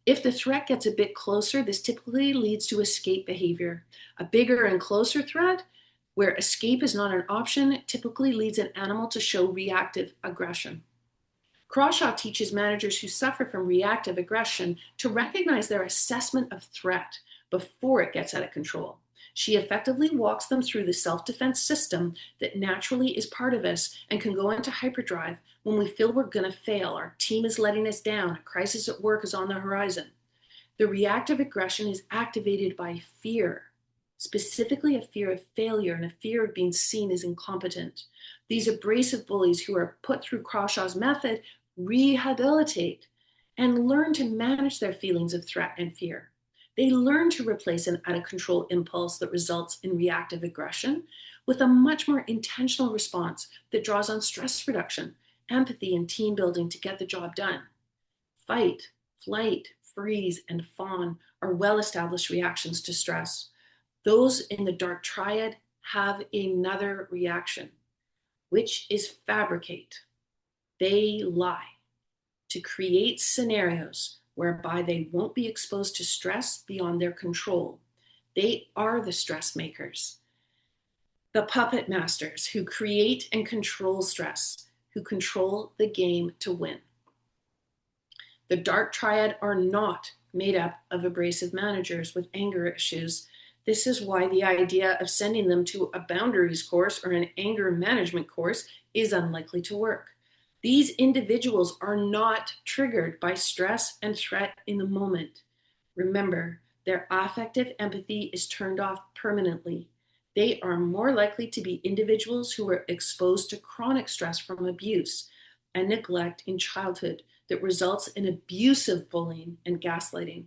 If the threat gets a bit closer, this typically leads to escape behavior. A bigger and closer threat, where escape is not an option, typically leads an animal to show reactive aggression. Crawshaw teaches managers who suffer from reactive aggression to recognize their assessment of threat before it gets out of control. She effectively walks them through the self-defense system that naturally is part of us and can go into hyperdrive when we feel we're going to fail, our team is letting us down, a crisis at work is on the horizon. The reactive aggression is activated by fear, specifically a fear of failure and a fear of being seen as incompetent. These abrasive bullies who are put through Crawshaw's method rehabilitate and learn to manage their feelings of threat and fear. They learn to replace an out-of-control impulse that results in reactive aggression with a much more intentional response that draws on stress reduction, empathy, and team building to get the job done. Fight, flight, freeze, and fawn are well-established reactions to stress. Those in the dark triad have another reaction, which is fabricate. They lie to create scenarios whereby they won't be exposed to stress beyond their control. They are the stress makers, the puppet masters who create and control stress, who control the game to win. The dark triad are not made up of abrasive managers with anger issues. This is why the idea of sending them to a boundaries course or an anger management course is unlikely to work. These individuals are not triggered by stress and threat in the moment. Remember, their affective empathy is turned off permanently. They are more likely to be individuals who were exposed to chronic stress from abuse and neglect in childhood that results in abusive bullying and gaslighting.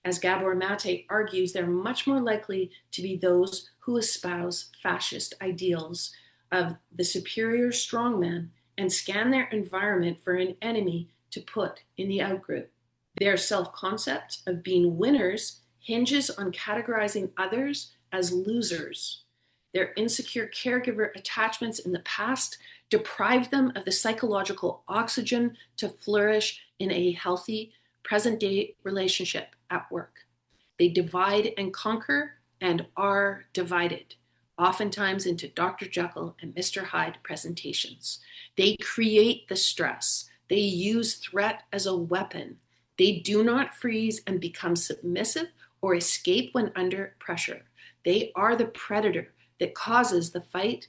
As Gabor Mate argues, they're much more likely to be those who espouse fascist ideals of the superior strongman and scan their environment for an enemy to put in the outgroup. Their self-concept of being winners hinges on categorizing others as losers. Their insecure caregiver attachments in the past deprived them of the psychological oxygen to flourish in a healthy present-day relationship at work. They divide and conquer and are divided, oftentimes into Dr. Jekyll and Mr. Hyde presentations. They create the stress. They use threat as a weapon. They do not freeze and become submissive or escape when under pressure. They are the predator that causes the fight,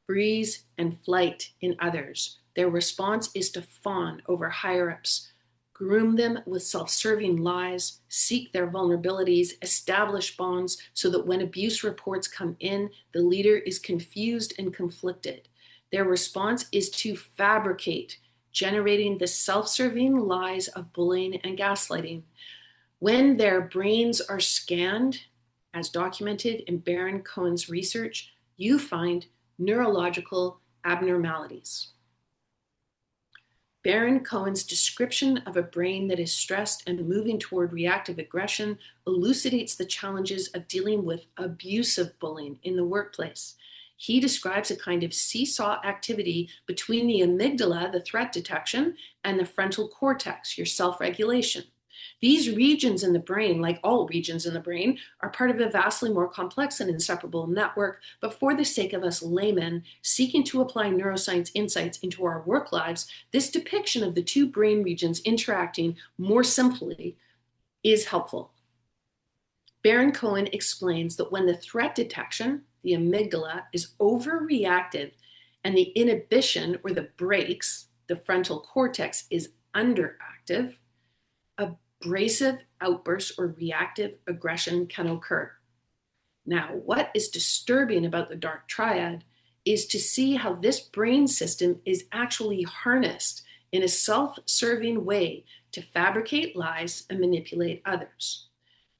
freeze, and flight in others. Their response is to fawn over higher-ups, groom them with self-serving lies, seek their vulnerabilities, establish bonds so that when abuse reports come in, the leader is confused and conflicted. Their response is to fabricate, generating the self-serving lies of bullying and gaslighting. When their brains are scanned, as documented in Baron Cohen's research, you find neurological abnormalities. Baron Cohen's description of a brain that is stressed and moving toward reactive aggression elucidates the challenges of dealing with abusive bullying in the workplace. He describes a kind of seesaw activity between the amygdala, the threat detection, and the frontal cortex, your self-regulation. These regions in the brain, like all regions in the brain, are part of a vastly more complex and inseparable network, but for the sake of us laymen seeking to apply neuroscience insights into our work lives, this depiction of the two brain regions interacting more simply is helpful. Baron Cohen explains that when the threat detection, the amygdala, is overreactive and the inhibition or the brakes, the frontal cortex, is underactive, abrasive outbursts or reactive aggression can occur. Now, what is disturbing about the dark triad is to see how this brain system is actually harnessed in a self-serving way to fabricate lies and manipulate others.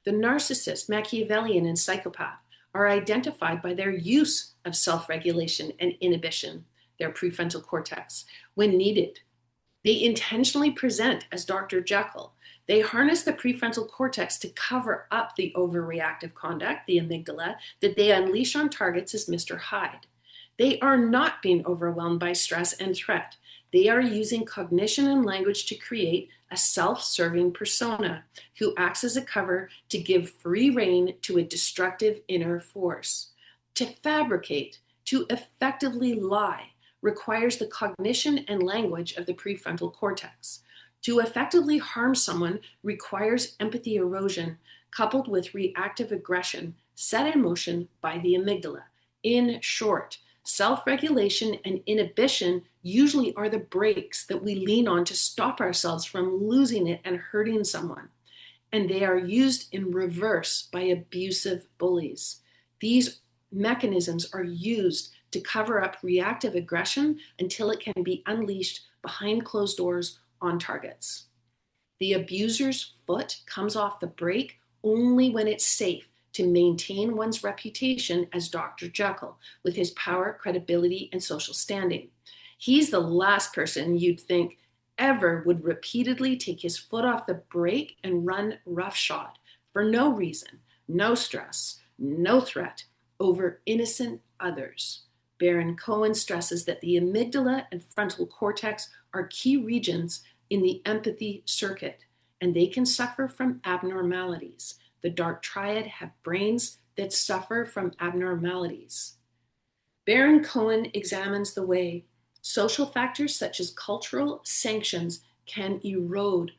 The narcissist, Machiavellian, and psychopath are identified by their use of self-regulation and inhibition, their prefrontal cortex, when needed. They intentionally present as Dr. Jekyll. They harness the prefrontal cortex to cover up the overreactive conduct, the amygdala, that they unleash on targets as Mr. Hyde. They are not being overwhelmed by stress and threat. They are using cognition and language to create a self-serving persona who acts as a cover to give free rein to a destructive inner force. To fabricate, to effectively lie, requires the cognition and language of the prefrontal cortex. To effectively harm someone requires empathy erosion coupled with reactive aggression set in motion by the amygdala. In short, self-regulation and inhibition usually are the brakes that we lean on to stop ourselves from losing it and hurting someone. And they are used in reverse by abusive bullies. These mechanisms are used to cover up reactive aggression until it can be unleashed behind closed doors on targets. The abuser's foot comes off the brake only when it's safe to maintain one's reputation as Dr. Jekyll with his power, credibility, and social standing. He's the last person you'd think ever would repeatedly take his foot off the brake and run roughshod for no reason, no stress, no threat over innocent others. Baron Cohen stresses that the amygdala and frontal cortex are key regions in the empathy circuit, and they can suffer from abnormalities. The dark triad have brains that suffer from abnormalities. Baron Cohen examines the way social factors such as cultural sanctions can erode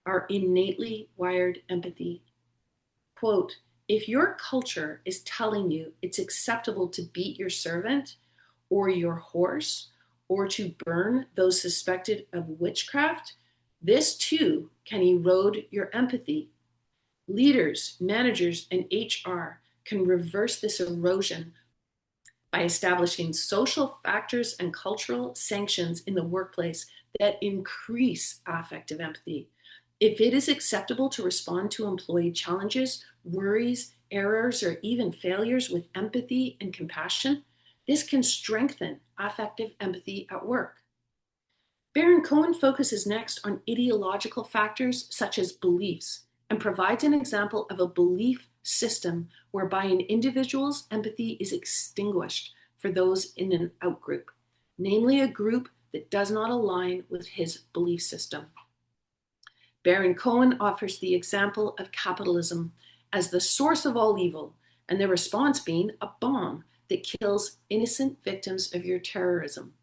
our innately wired empathy. Quote, if your culture is telling you it's acceptable to beat your servant or your horse or to burn those suspected of witchcraft, this too can erode your empathy. Leaders, managers, and HR can reverse this erosion by establishing social factors and cultural sanctions in the workplace that increase affective empathy. If it is acceptable to respond to employee challenges, worries, errors, or even failures with empathy and compassion, this can strengthen affective empathy at work. Baron Cohen focuses next on ideological factors such as beliefs and provides an example of a belief system whereby an individual's empathy is extinguished for those in an outgroup, namely a group that does not align with his belief system. Baron Cohen offers the example of capitalism as the source of all evil, and the response being a bomb that kills innocent victims of your terrorism.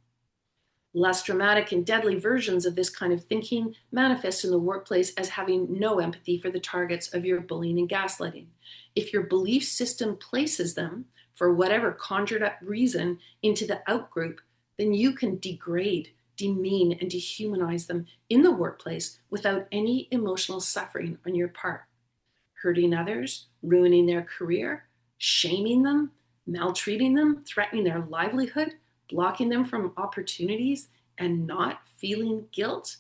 Less dramatic and deadly versions of this kind of thinking manifest in the workplace as having no empathy for the targets of your bullying and gaslighting. If your belief system places them, for whatever conjured up reason, into the outgroup, then you can degrade, demean, and dehumanize them in the workplace without any emotional suffering on your part. Hurting others, ruining their career, shaming them, maltreating them, threatening their livelihood, blocking them from opportunities, and not feeling guilt,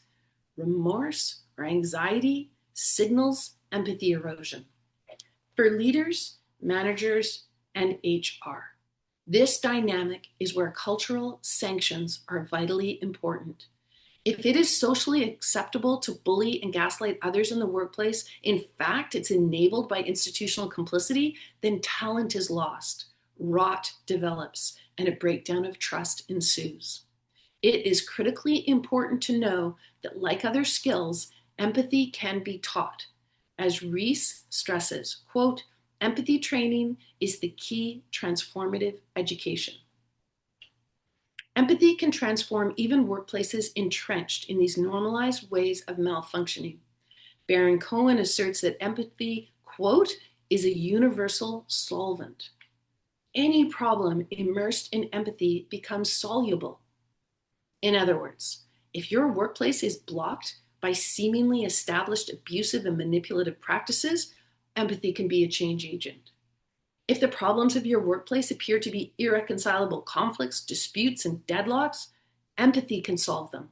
remorse, or anxiety signals empathy erosion. For leaders, managers, and HR, this dynamic is where cultural sanctions are vitally important. If it is socially acceptable to bully and gaslight others in the workplace, in fact, it's enabled by institutional complicity, then talent is lost, rot develops, and a breakdown of trust ensues. It is critically important to know that, like other skills, empathy can be taught. As Reese stresses, quote, empathy training is the key transformative education. Empathy can transform even workplaces entrenched in these normalized ways of malfunctioning. Baron Cohen asserts that empathy, quote, is a universal solvent. Any problem immersed in empathy becomes soluble. In other words, if your workplace is blocked by seemingly established abusive and manipulative practices, empathy can be a change agent. If the problems of your workplace appear to be irreconcilable conflicts, disputes, and deadlocks, empathy can solve them.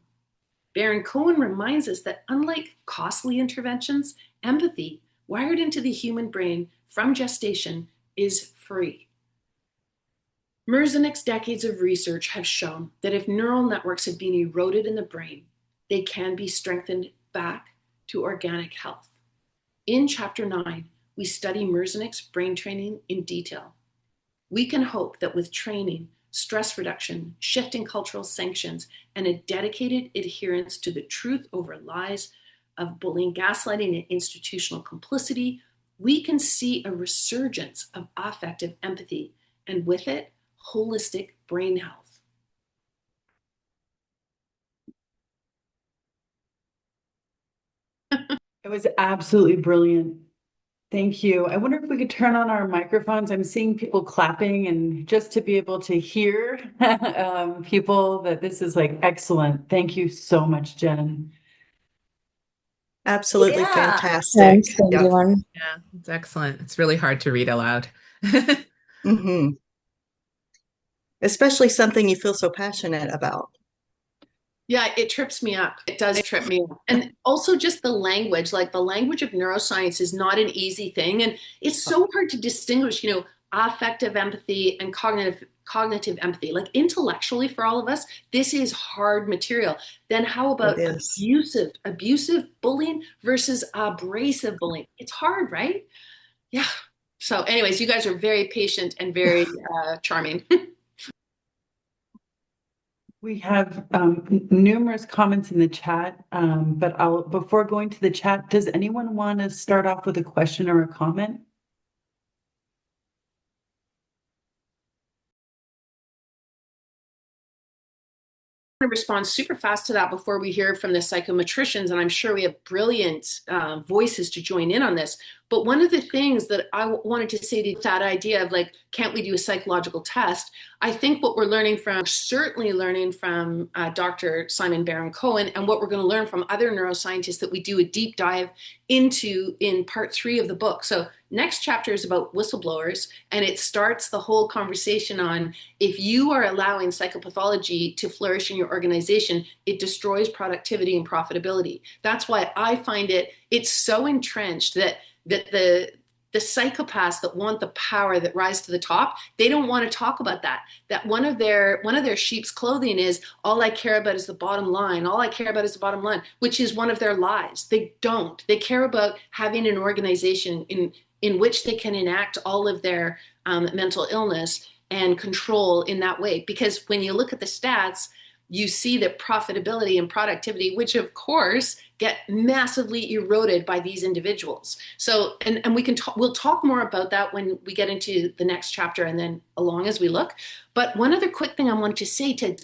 Baron Cohen reminds us that unlike costly interventions, empathy, wired into the human brain from gestation, is free. Merzenich decades of research have shown that if neural networks have been eroded in the brain, they can be strengthened back to organic health. In Chapter 9, we study Merzenich's brain training in detail. We can hope that with training, stress reduction, shifting cultural sanctions, and a dedicated adherence to the truth over lies of bullying, gaslighting, and institutional complicity, we can see a resurgence of affective empathy, and with it, holistic brain health. It was absolutely brilliant. Thank you. I wonder if we could turn on our microphones. I'm seeing people clapping, and just to be able to hear people, that this is like excellent. Thank you so much, Jen. Absolutely Yeah. fantastic. Thanks, Yeah. everyone. Yeah, it's excellent. It's really hard to read aloud. hmm Especially something you feel so passionate about. Yeah, it trips me up. It does trip me up. And also just the language, like the language of neuroscience is not an easy thing. And it's so hard to distinguish, affective empathy and cognitive empathy. Like intellectually for all of us, this is hard material. Then how It about is. abusive bullying versus abrasive bullying? It's hard, right? Yeah. So anyways, you guys are very patient and very charming. We have numerous comments in the chat, but before going to the chat, does anyone want to start off with a question or a comment? To respond super fast to that before we hear from the psychometricians, and I'm sure we have brilliant voices to join in on this. But one of the things that I wanted to say to that idea of like, can't we do a psychological test? I think what we're learning from, certainly learning from Dr. Simon Baron-Cohen, and what we're going to learn from other neuroscientists that we do a deep dive into in part 3 of the book. So next chapter is about whistleblowers, and it starts the whole conversation on if you are allowing psychopathology to flourish in your organization, it destroys productivity and profitability. That's why I find it's so entrenched that the psychopaths that want the power that rise to the top, they don't want to talk about that one of their sheep's clothing is, all I care about is the bottom line, all I care about is the bottom line, which is one of their lies. They care about having an organization in which they can enact all of their mental illness and control in that way. Because when you look at the stats, you see that profitability and productivity, which of course get massively eroded by these individuals. So, and we'll talk more about that when we get into the next chapter and then along as we look. But one other quick thing I want to say to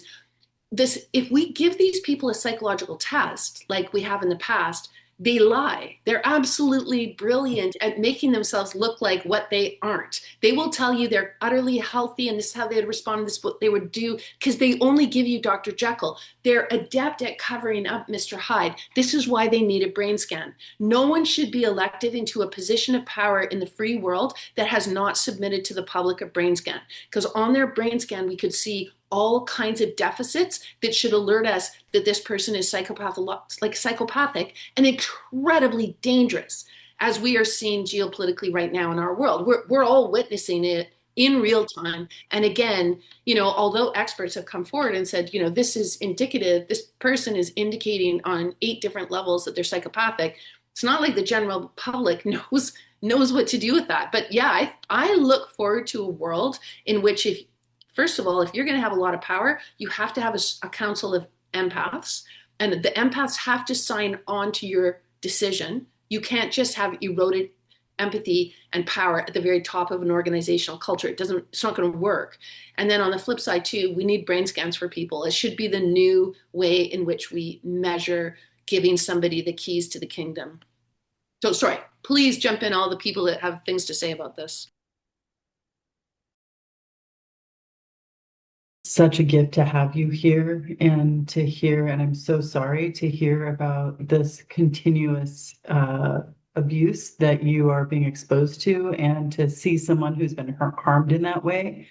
this, if we give these people a psychological test like we have in the past, they lie. They're absolutely brilliant at making themselves look like what they aren't. They will tell you they're utterly healthy and this is how they'd respond, this is what they would do, because they only give you Dr. Jekyll. They're adept at covering up Mr. Hyde. This is why they need a brain scan. No one should be elected into a position of power in the free world that has not submitted to the public a brain scan. Because on their brain scan, we could see all kinds of deficits that should alert us that this person is psychopathic and incredibly dangerous, as we are seeing geopolitically right now in our world. We're all witnessing it in real time. And again, although experts have come forward and said, this is indicative, this person is indicating on 8 different levels that they're psychopathic, it's not like the general public knows what to do with that. But yeah, I look forward to a world in which, first of all, if you're going to have a lot of power, you have to have a council of empaths, and the empaths have to sign on to your decision. You can't just have eroded empathy and power at the very top of an organizational culture. It's not going to work. And then on the flip side too, we need brain scans for people. It should be the new way in which we measure giving somebody the keys to the kingdom. So sorry, please jump in, all the people that have things to say about this. Such a gift to have you here and to hear, and I'm so sorry to hear about this continuous abuse that you are being exposed to, and to see someone who's been harmed in that way,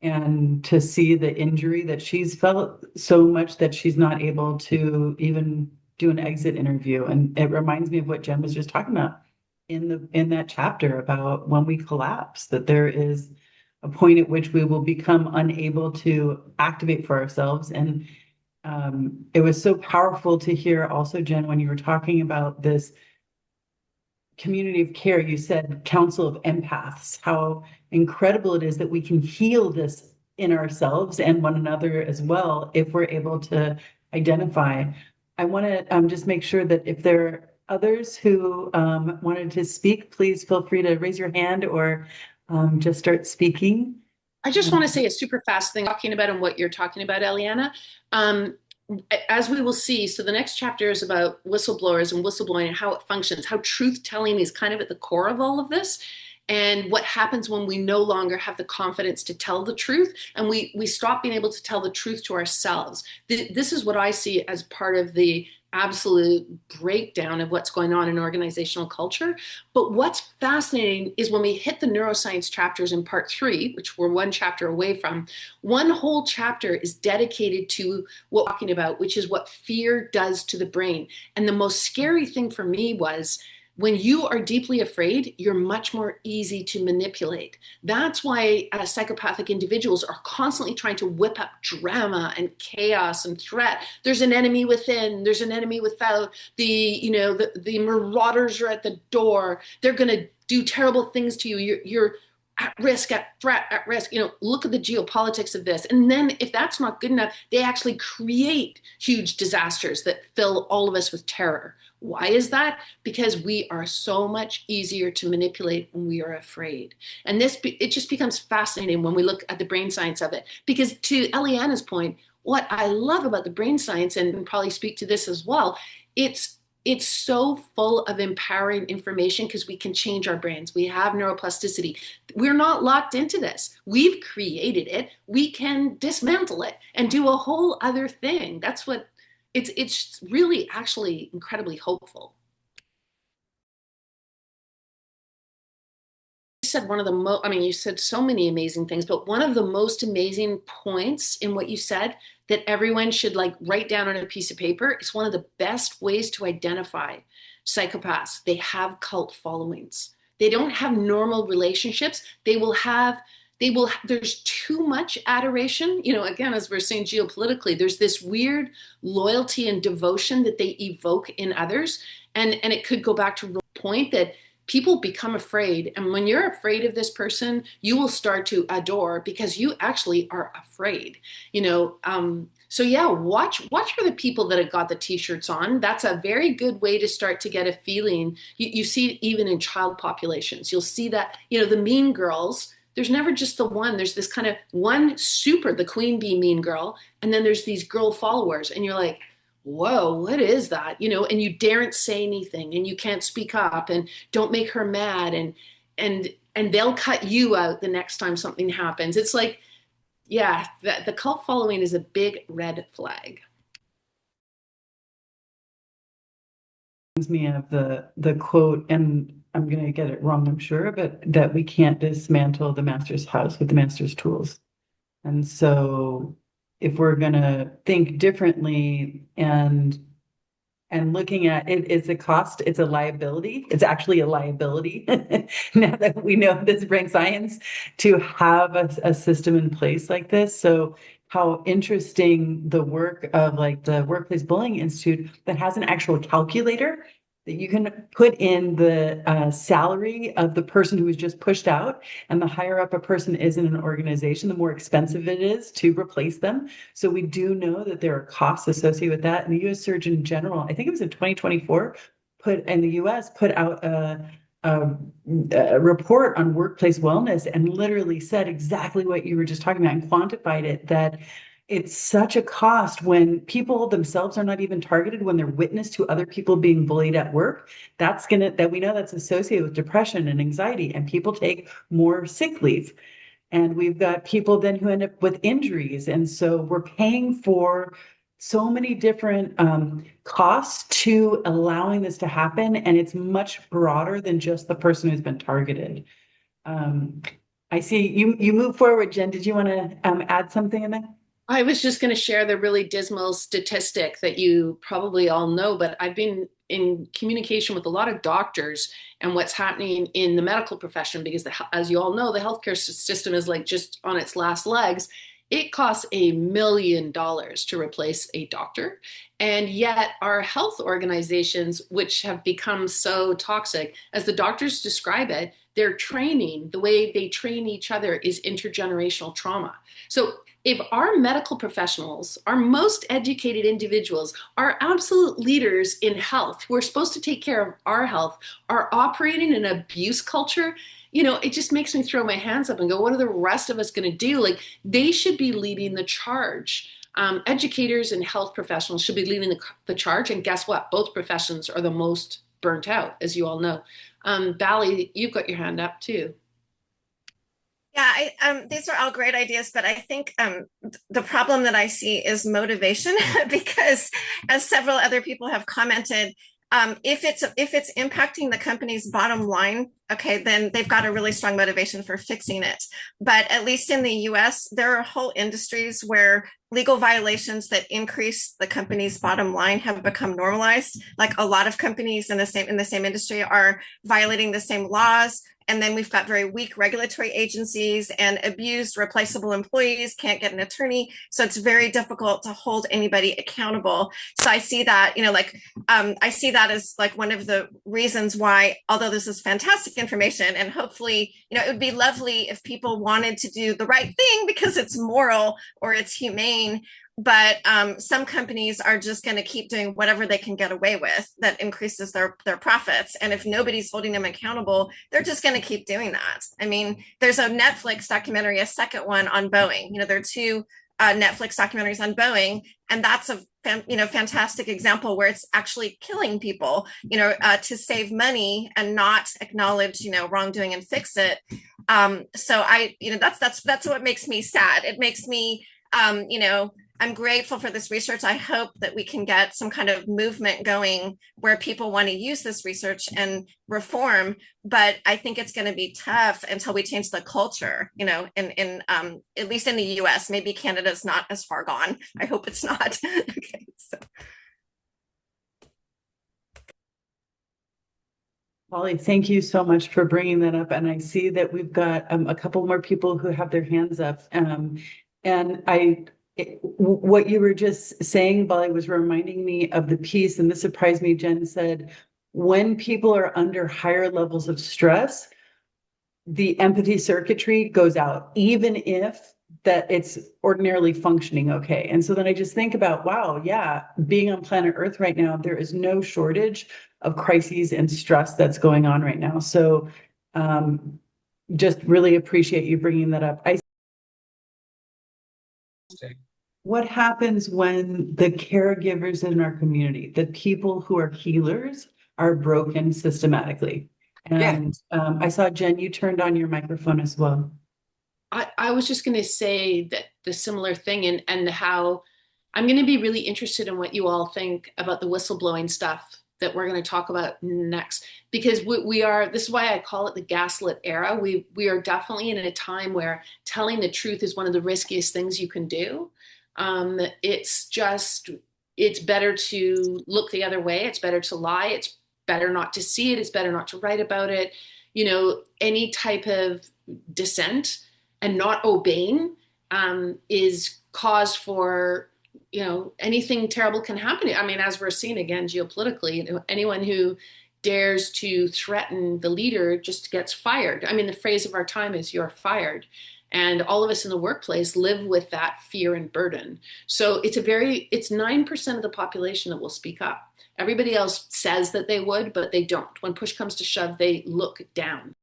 and to see the injury that she's felt so much that she's not able to even do an exit interview. And it reminds me of what Jen was just talking about. in that chapter about when we collapse, that there is a point at which we will become unable to activate for ourselves. And it was so powerful to hear also, Jen, when you were talking about this community of care, you said council of empaths, how incredible it is that we can heal this in ourselves and one another as well if we're able to identify. I want to just make sure that if there are others who wanted to speak, please feel free to raise your hand or just start speaking. I just want to say a super fast thing talking about and what you're talking about, Eliana. As we will see, so the next chapter is about whistleblowers and whistleblowing and how it functions, how truth telling is kind of at the core of all of this, and what happens when we no longer have the confidence to tell the truth and we stop being able to tell the truth to ourselves. This is what I see as part of the absolute breakdown of what's going on in organizational culture. But what's fascinating is when we hit the neuroscience chapters in part 3, which we're one chapter away from, one whole chapter is dedicated to what we're talking about, which is what fear does to the brain. And the most scary thing for me was when you are deeply afraid, you're much more easy to manipulate. That's why psychopathic individuals are constantly trying to whip up drama and chaos and threat. There's an enemy within, there's an enemy without. The marauders are at the door. They're going to do terrible things to you. You're at risk, at threat, at risk. Look at the geopolitics of this. And then if that's not good enough, they actually create huge disasters that fill all of us with terror. Why is that? Because we are so much easier to manipulate when we are afraid. And it just becomes fascinating when we look at the brain science of it. Because to Eliana's point, what I love about the brain science, and probably speak to this as well, it's so full of empowering information because we can change our brains. We have neuroplasticity. We're not locked into this. We've created it. We can dismantle it and do a whole other thing. That's what it's really actually incredibly hopeful. You said one of the you said so many amazing things, but one of the most amazing points in what you said that everyone should write down on a piece of paper. It's one of the best ways to identify psychopaths. They have cult followings. They don't have normal relationships. There's too much adoration. Again, as we're saying geopolitically, there's this weird loyalty and devotion that they evoke in others. And it could go back to the point that people become afraid. And when you're afraid of this person, you will start to adore because you actually are afraid. So yeah, watch for the people that have got the t-shirts on. That's a very good way to start to get a feeling. You see it even in child populations. You'll see that, the mean girls, there's never just the one. There's this kind of one the queen bee mean girl, and then there's these girl followers, and you're like, whoa, what is that? And you daren't say anything, and you can't speak up, and don't make her mad, and they'll cut you out the next time something happens. It's like, yeah, the cult following is a big red flag. Reminds me of the quote, and I'm going to get it wrong, I'm sure, but that we can't dismantle the master's house with the master's tools. And so if we're going to think differently and looking at it, it's a cost, it's a liability. It's actually a liability now that we know this brain science to have a system in place like this. So how interesting the work of the Workplace Bullying Institute that has an actual calculator that you can put in the salary of the person who was just pushed out. And the higher up a person is in an organization, the more expensive it is to replace them. So we do know that there are costs associated with that. And the U.S. Surgeon General, I think it was in 2024, put out a report on workplace wellness and literally said exactly what you were just talking about and quantified it, that it's such a cost when people themselves are not even targeted, when they're witness to other people being bullied at work. That we know that's associated with depression and anxiety, and people take more sick leave. And we've got people then who end up with injuries. And so we're paying for so many different costs to allowing this to happen. And it's much broader than just the person who's been targeted. I see you move forward, Jen. Did you want to add something in there? I was just going to share the really dismal statistic that you probably all know, but I've been in communication with a lot of doctors and what's happening in the medical profession, because as you all know, the healthcare system is like just on its last legs. It costs $1 million to replace a doctor. And yet our health organizations, which have become so toxic, as the doctors describe it, their training, the way they train each other, is intergenerational trauma. So if our medical professionals, our most educated individuals, our absolute leaders in health, who are supposed to take care of our health, are operating in an abuse culture, it just makes me throw my hands up and go, what are the rest of us going to do? Like, they should be leading the charge. Educators and health professionals should be leading the charge. And guess what? Both professions are the most burnt out, as you all know. Bally, you've got your hand up too. Yeah, these are all great ideas, but I think the problem that I see is motivation because, as several other people have commented, if it's impacting the company's bottom line, okay, then they've got a really strong motivation for fixing it. But at least in the US, there are whole industries where legal violations that increase the company's bottom line have become normalized. Like, a lot of companies in the same industry are violating the same laws. And then we've got very weak regulatory agencies, and abused, replaceable employees can't get an attorney. So it's very difficult to hold anybody accountable. So I see that, I see that as like one of the reasons why, although this is fantastic information, and hopefully, it would be lovely if people wanted to do the right thing because it's moral or it's humane. But some companies are just going to keep doing whatever they can get away with that increases their profits. And if nobody's holding them accountable, they're just going to keep doing that. I mean, there's a Netflix documentary, a second one on Boeing. There are two Netflix documentaries on Boeing, and that's a fantastic example where it's actually killing people, to save money and not acknowledge, wrongdoing and fix it. So that's what makes me sad. It makes me, I'm grateful for this research. I hope that we can get some kind of movement going where people want to use this research and reform. But I think it's going to be tough until we change the culture, in at least in the US. Maybe Canada's not as far gone. I hope it's not. Okay, so. Polly, thank you so much for bringing that up. And I see that we've got a couple more people who have their hands up. What you were just saying, Polly, was reminding me of the piece, and this surprised me. Jen said, when people are under higher levels of stress, the empathy circuitry goes out, even if that it's ordinarily functioning okay. And so then I just think about, wow, yeah, being on planet Earth right now, there is no shortage of crises and stress that's going on right now. So just really appreciate you bringing that up. What happens when the caregivers in our community, the people who are healers, are broken systematically? And I saw, Jen, you turned on your microphone as well. I was just going to say that the similar thing, and how I'm going to be really interested in what you all think about the whistleblowing stuff that we're going to talk about next, because this is why I call it the gaslit era. We are definitely in a time where telling the truth is one of the riskiest things you can do. It's better to look the other way. It's better to lie. It's better not to see it. It's better not to write about it. Any type of dissent and not obeying is cause for, anything terrible can happen. I mean, as we're seeing again, geopolitically, anyone who dares to threaten the leader just gets fired. I mean, the phrase of our time is "you're fired." And all of us in the workplace live with that fear and burden. So it's 9% of the population that will speak up. Everybody else says that they would, but they don't. When push comes to shove, they look down.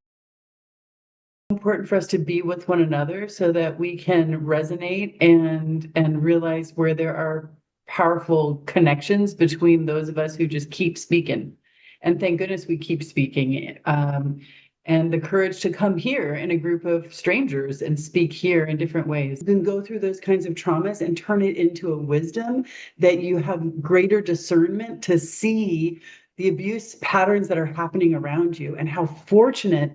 Important for us to be with one another so that we can resonate and realize where there are powerful connections between those of us who just keep speaking. And thank goodness we keep speaking. And the courage to come here in a group of strangers and speak here in different ways. You can go through those kinds of traumas and turn it into a wisdom that you have greater discernment to see the abuse patterns that are happening around you, and how fortunate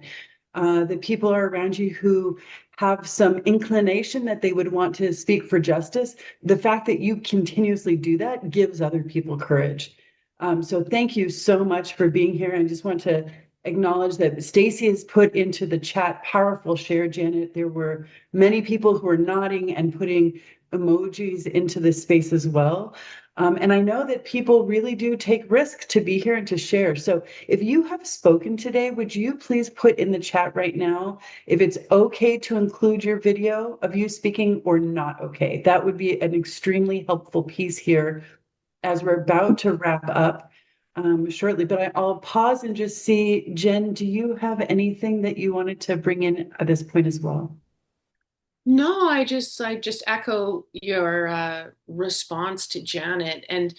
that people are around you who have some inclination that they would want to speak for justice. The fact that you continuously do that gives other people courage. So thank you so much for being here. I just want to acknowledge that Stacy has put into the chat powerful share, Janet. There were many people who were nodding and putting emojis into this space as well. And I know that people really do take risk to be here and to share. So if you have spoken today, would you please put in the chat right now if it's okay to include your video of you speaking or not okay? That would be an extremely helpful piece here as we're about to wrap up shortly, but I'll pause and just see, Jen, do you have anything that you wanted to bring in at this point as well? No, I just echo your response to Janet, and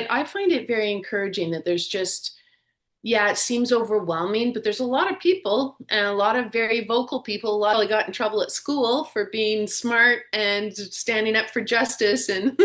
I find it very encouraging that there's just, yeah, it seems overwhelming, but there's a lot of people and a lot of very vocal people. A lot of got in trouble at school for being smart and standing up for justice and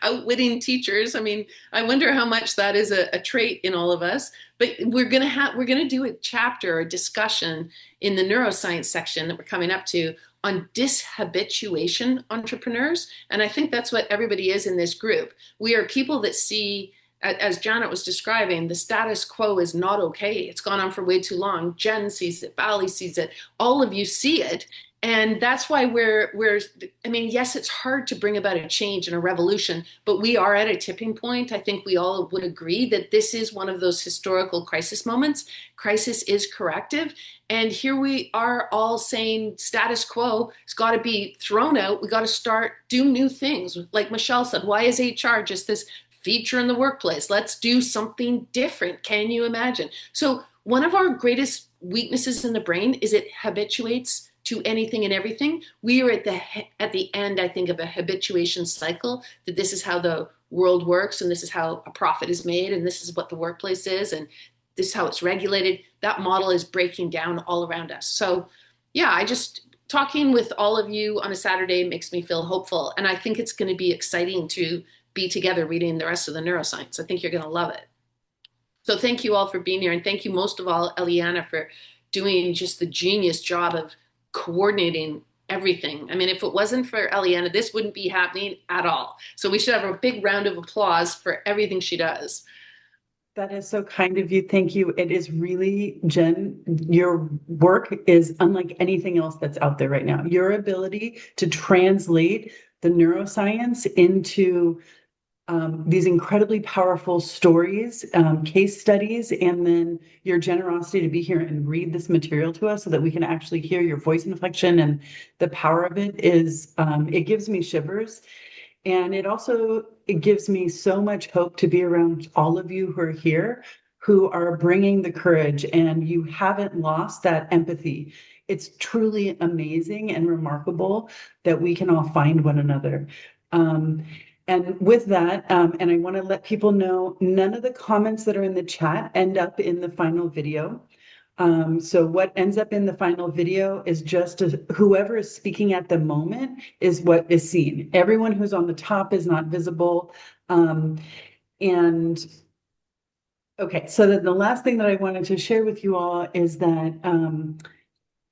outwitting teachers. I mean, I wonder how much that is a trait in all of us. But we're gonna do a chapter, a discussion in the neuroscience section that we're coming up to on dishabituation entrepreneurs. And I think that's what everybody is in this group. We are people that see, as Janet was describing, the status quo is not okay. It's gone on for way too long. Jen sees it, Bally sees it, all of you see it. And that's why I mean, yes, it's hard to bring about a change and a revolution, but we are at a tipping point. I think we all would agree that this is one of those historical crisis moments. Crisis is corrective. And here we are all saying status quo has got to be thrown out. We got to start do new things. Like Michelle said, why is HR just this feature in the workplace? Let's do something different. Can you imagine? So one of our greatest weaknesses in the brain is it habituates to anything and everything. We are at the end, I think, of a habituation cycle, that this is how the world works, and this is how a profit is made, and this is what the workplace is, and this is how it's regulated. That model is breaking down all around us. So yeah, talking with all of you on a Saturday makes me feel hopeful. And I think it's going to be exciting to be together reading the rest of the neuroscience. I think you're going to love it. So thank you all for being here. And thank you most of all, Heliana, for doing just the genius job of coordinating everything. I mean, if it wasn't for Heliana, this wouldn't be happening at all. So we should have a big round of applause for everything she does. That is so kind of you. Thank you. It is really, Jen, your work is unlike anything else that's out there right now. Your ability to translate the neuroscience into these incredibly powerful stories, case studies, and then your generosity to be here and read this material to us so that we can actually hear your voice inflection and the power of it is, it gives me shivers. And it gives me so much hope to be around all of you who are here, who are bringing the courage, and you haven't lost that empathy. It's truly amazing and remarkable that we can all find one another. And with that, and I want to let people know, none of the comments that are in the chat end up in the final video. So what ends up in the final video is just whoever is speaking at the moment is what is seen. Everyone who's on the top is not visible. And okay, so the last thing that I wanted to share with you all is that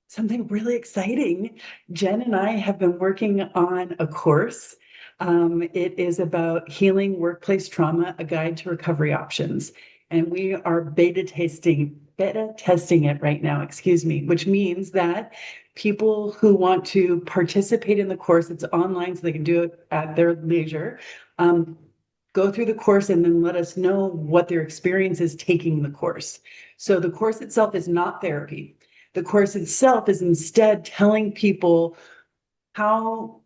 something really exciting. Jen and I have been working on a course. It is about healing workplace trauma, a guide to recovery options. And we are beta testing it right now, excuse me, which means that people who want to participate in the course, it's online so they can do it at their leisure, go through the course and then let us know what their experience is taking the course. So the course itself is not therapy. The course itself is instead telling people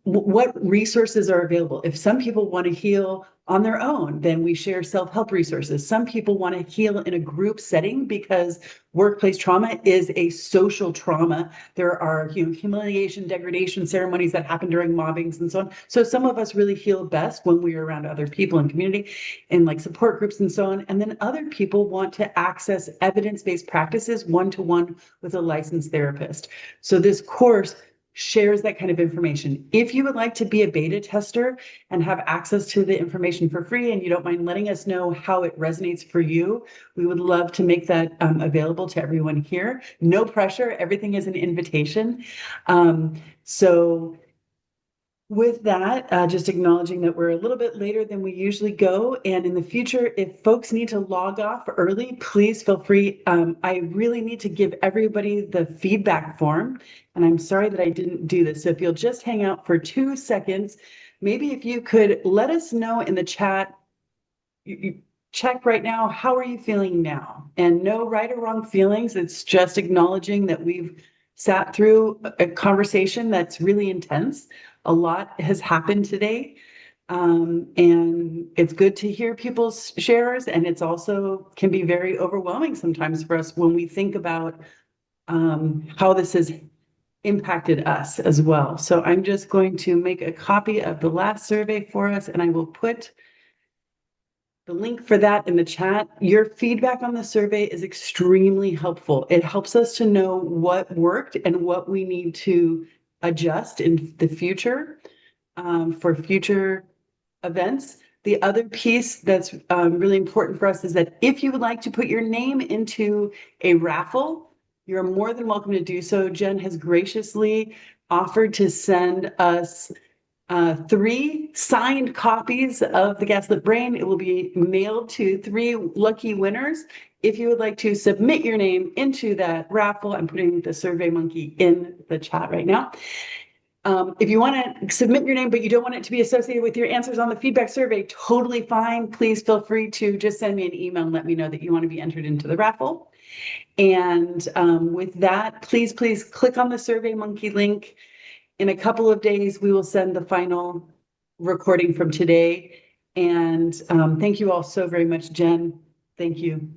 what resources are available. If some people want to heal on their own, then we share self-help resources. Some people want to heal in a group setting because workplace trauma is a social trauma. There are, humiliation, degradation ceremonies that happen during mobbings and so on. So some of us really heal best when we are around other people in community and like support groups and so on. And then other people want to access evidence-based practices one-to-one with a licensed therapist. So this course shares that kind of information. If you would like to be a beta tester and have access to the information for free, and you don't mind letting us know how it resonates for you, we would love to make that available to everyone here. No pressure. Everything is an invitation. So With that, just acknowledging that we're a little bit later than we usually go. And in the future, if folks need to log off early, please feel free. I really need to give everybody the feedback form. And I'm sorry that I didn't do this. So if you'll just hang out for 2 seconds, maybe if you could let us know in the chat, you check right now, how are you feeling now? And no right or wrong feelings. It's just acknowledging that we've sat through a conversation that's really intense. A lot has happened today. And it's good to hear people's shares, and it's also can be very overwhelming sometimes for us when we think about how this has impacted us as well. So I'm just going to make a copy of the last survey for us, and I will put the link for that in the chat. Your feedback on the survey is extremely helpful. It helps us to know what worked and what we need to adjust in the future for future events. The other piece that's really important for us is that if you would like to put your name into a raffle, you're more than welcome to do so. Jen has graciously offered to send us 3 signed copies of the Gaslit Brain. It will be mailed to 3 lucky winners. If you would like to submit your name into that raffle, I'm putting the Survey Monkey in the chat right now. If you want to submit your name, but you don't want it to be associated with your answers on the feedback survey, totally fine. Please feel free to just send me an email and let me know that you want to be entered into the raffle. And with that, please click on the Survey Monkey link. In a couple of days, we will send the final recording from today. And thank you all so very much, Jen. Thank you.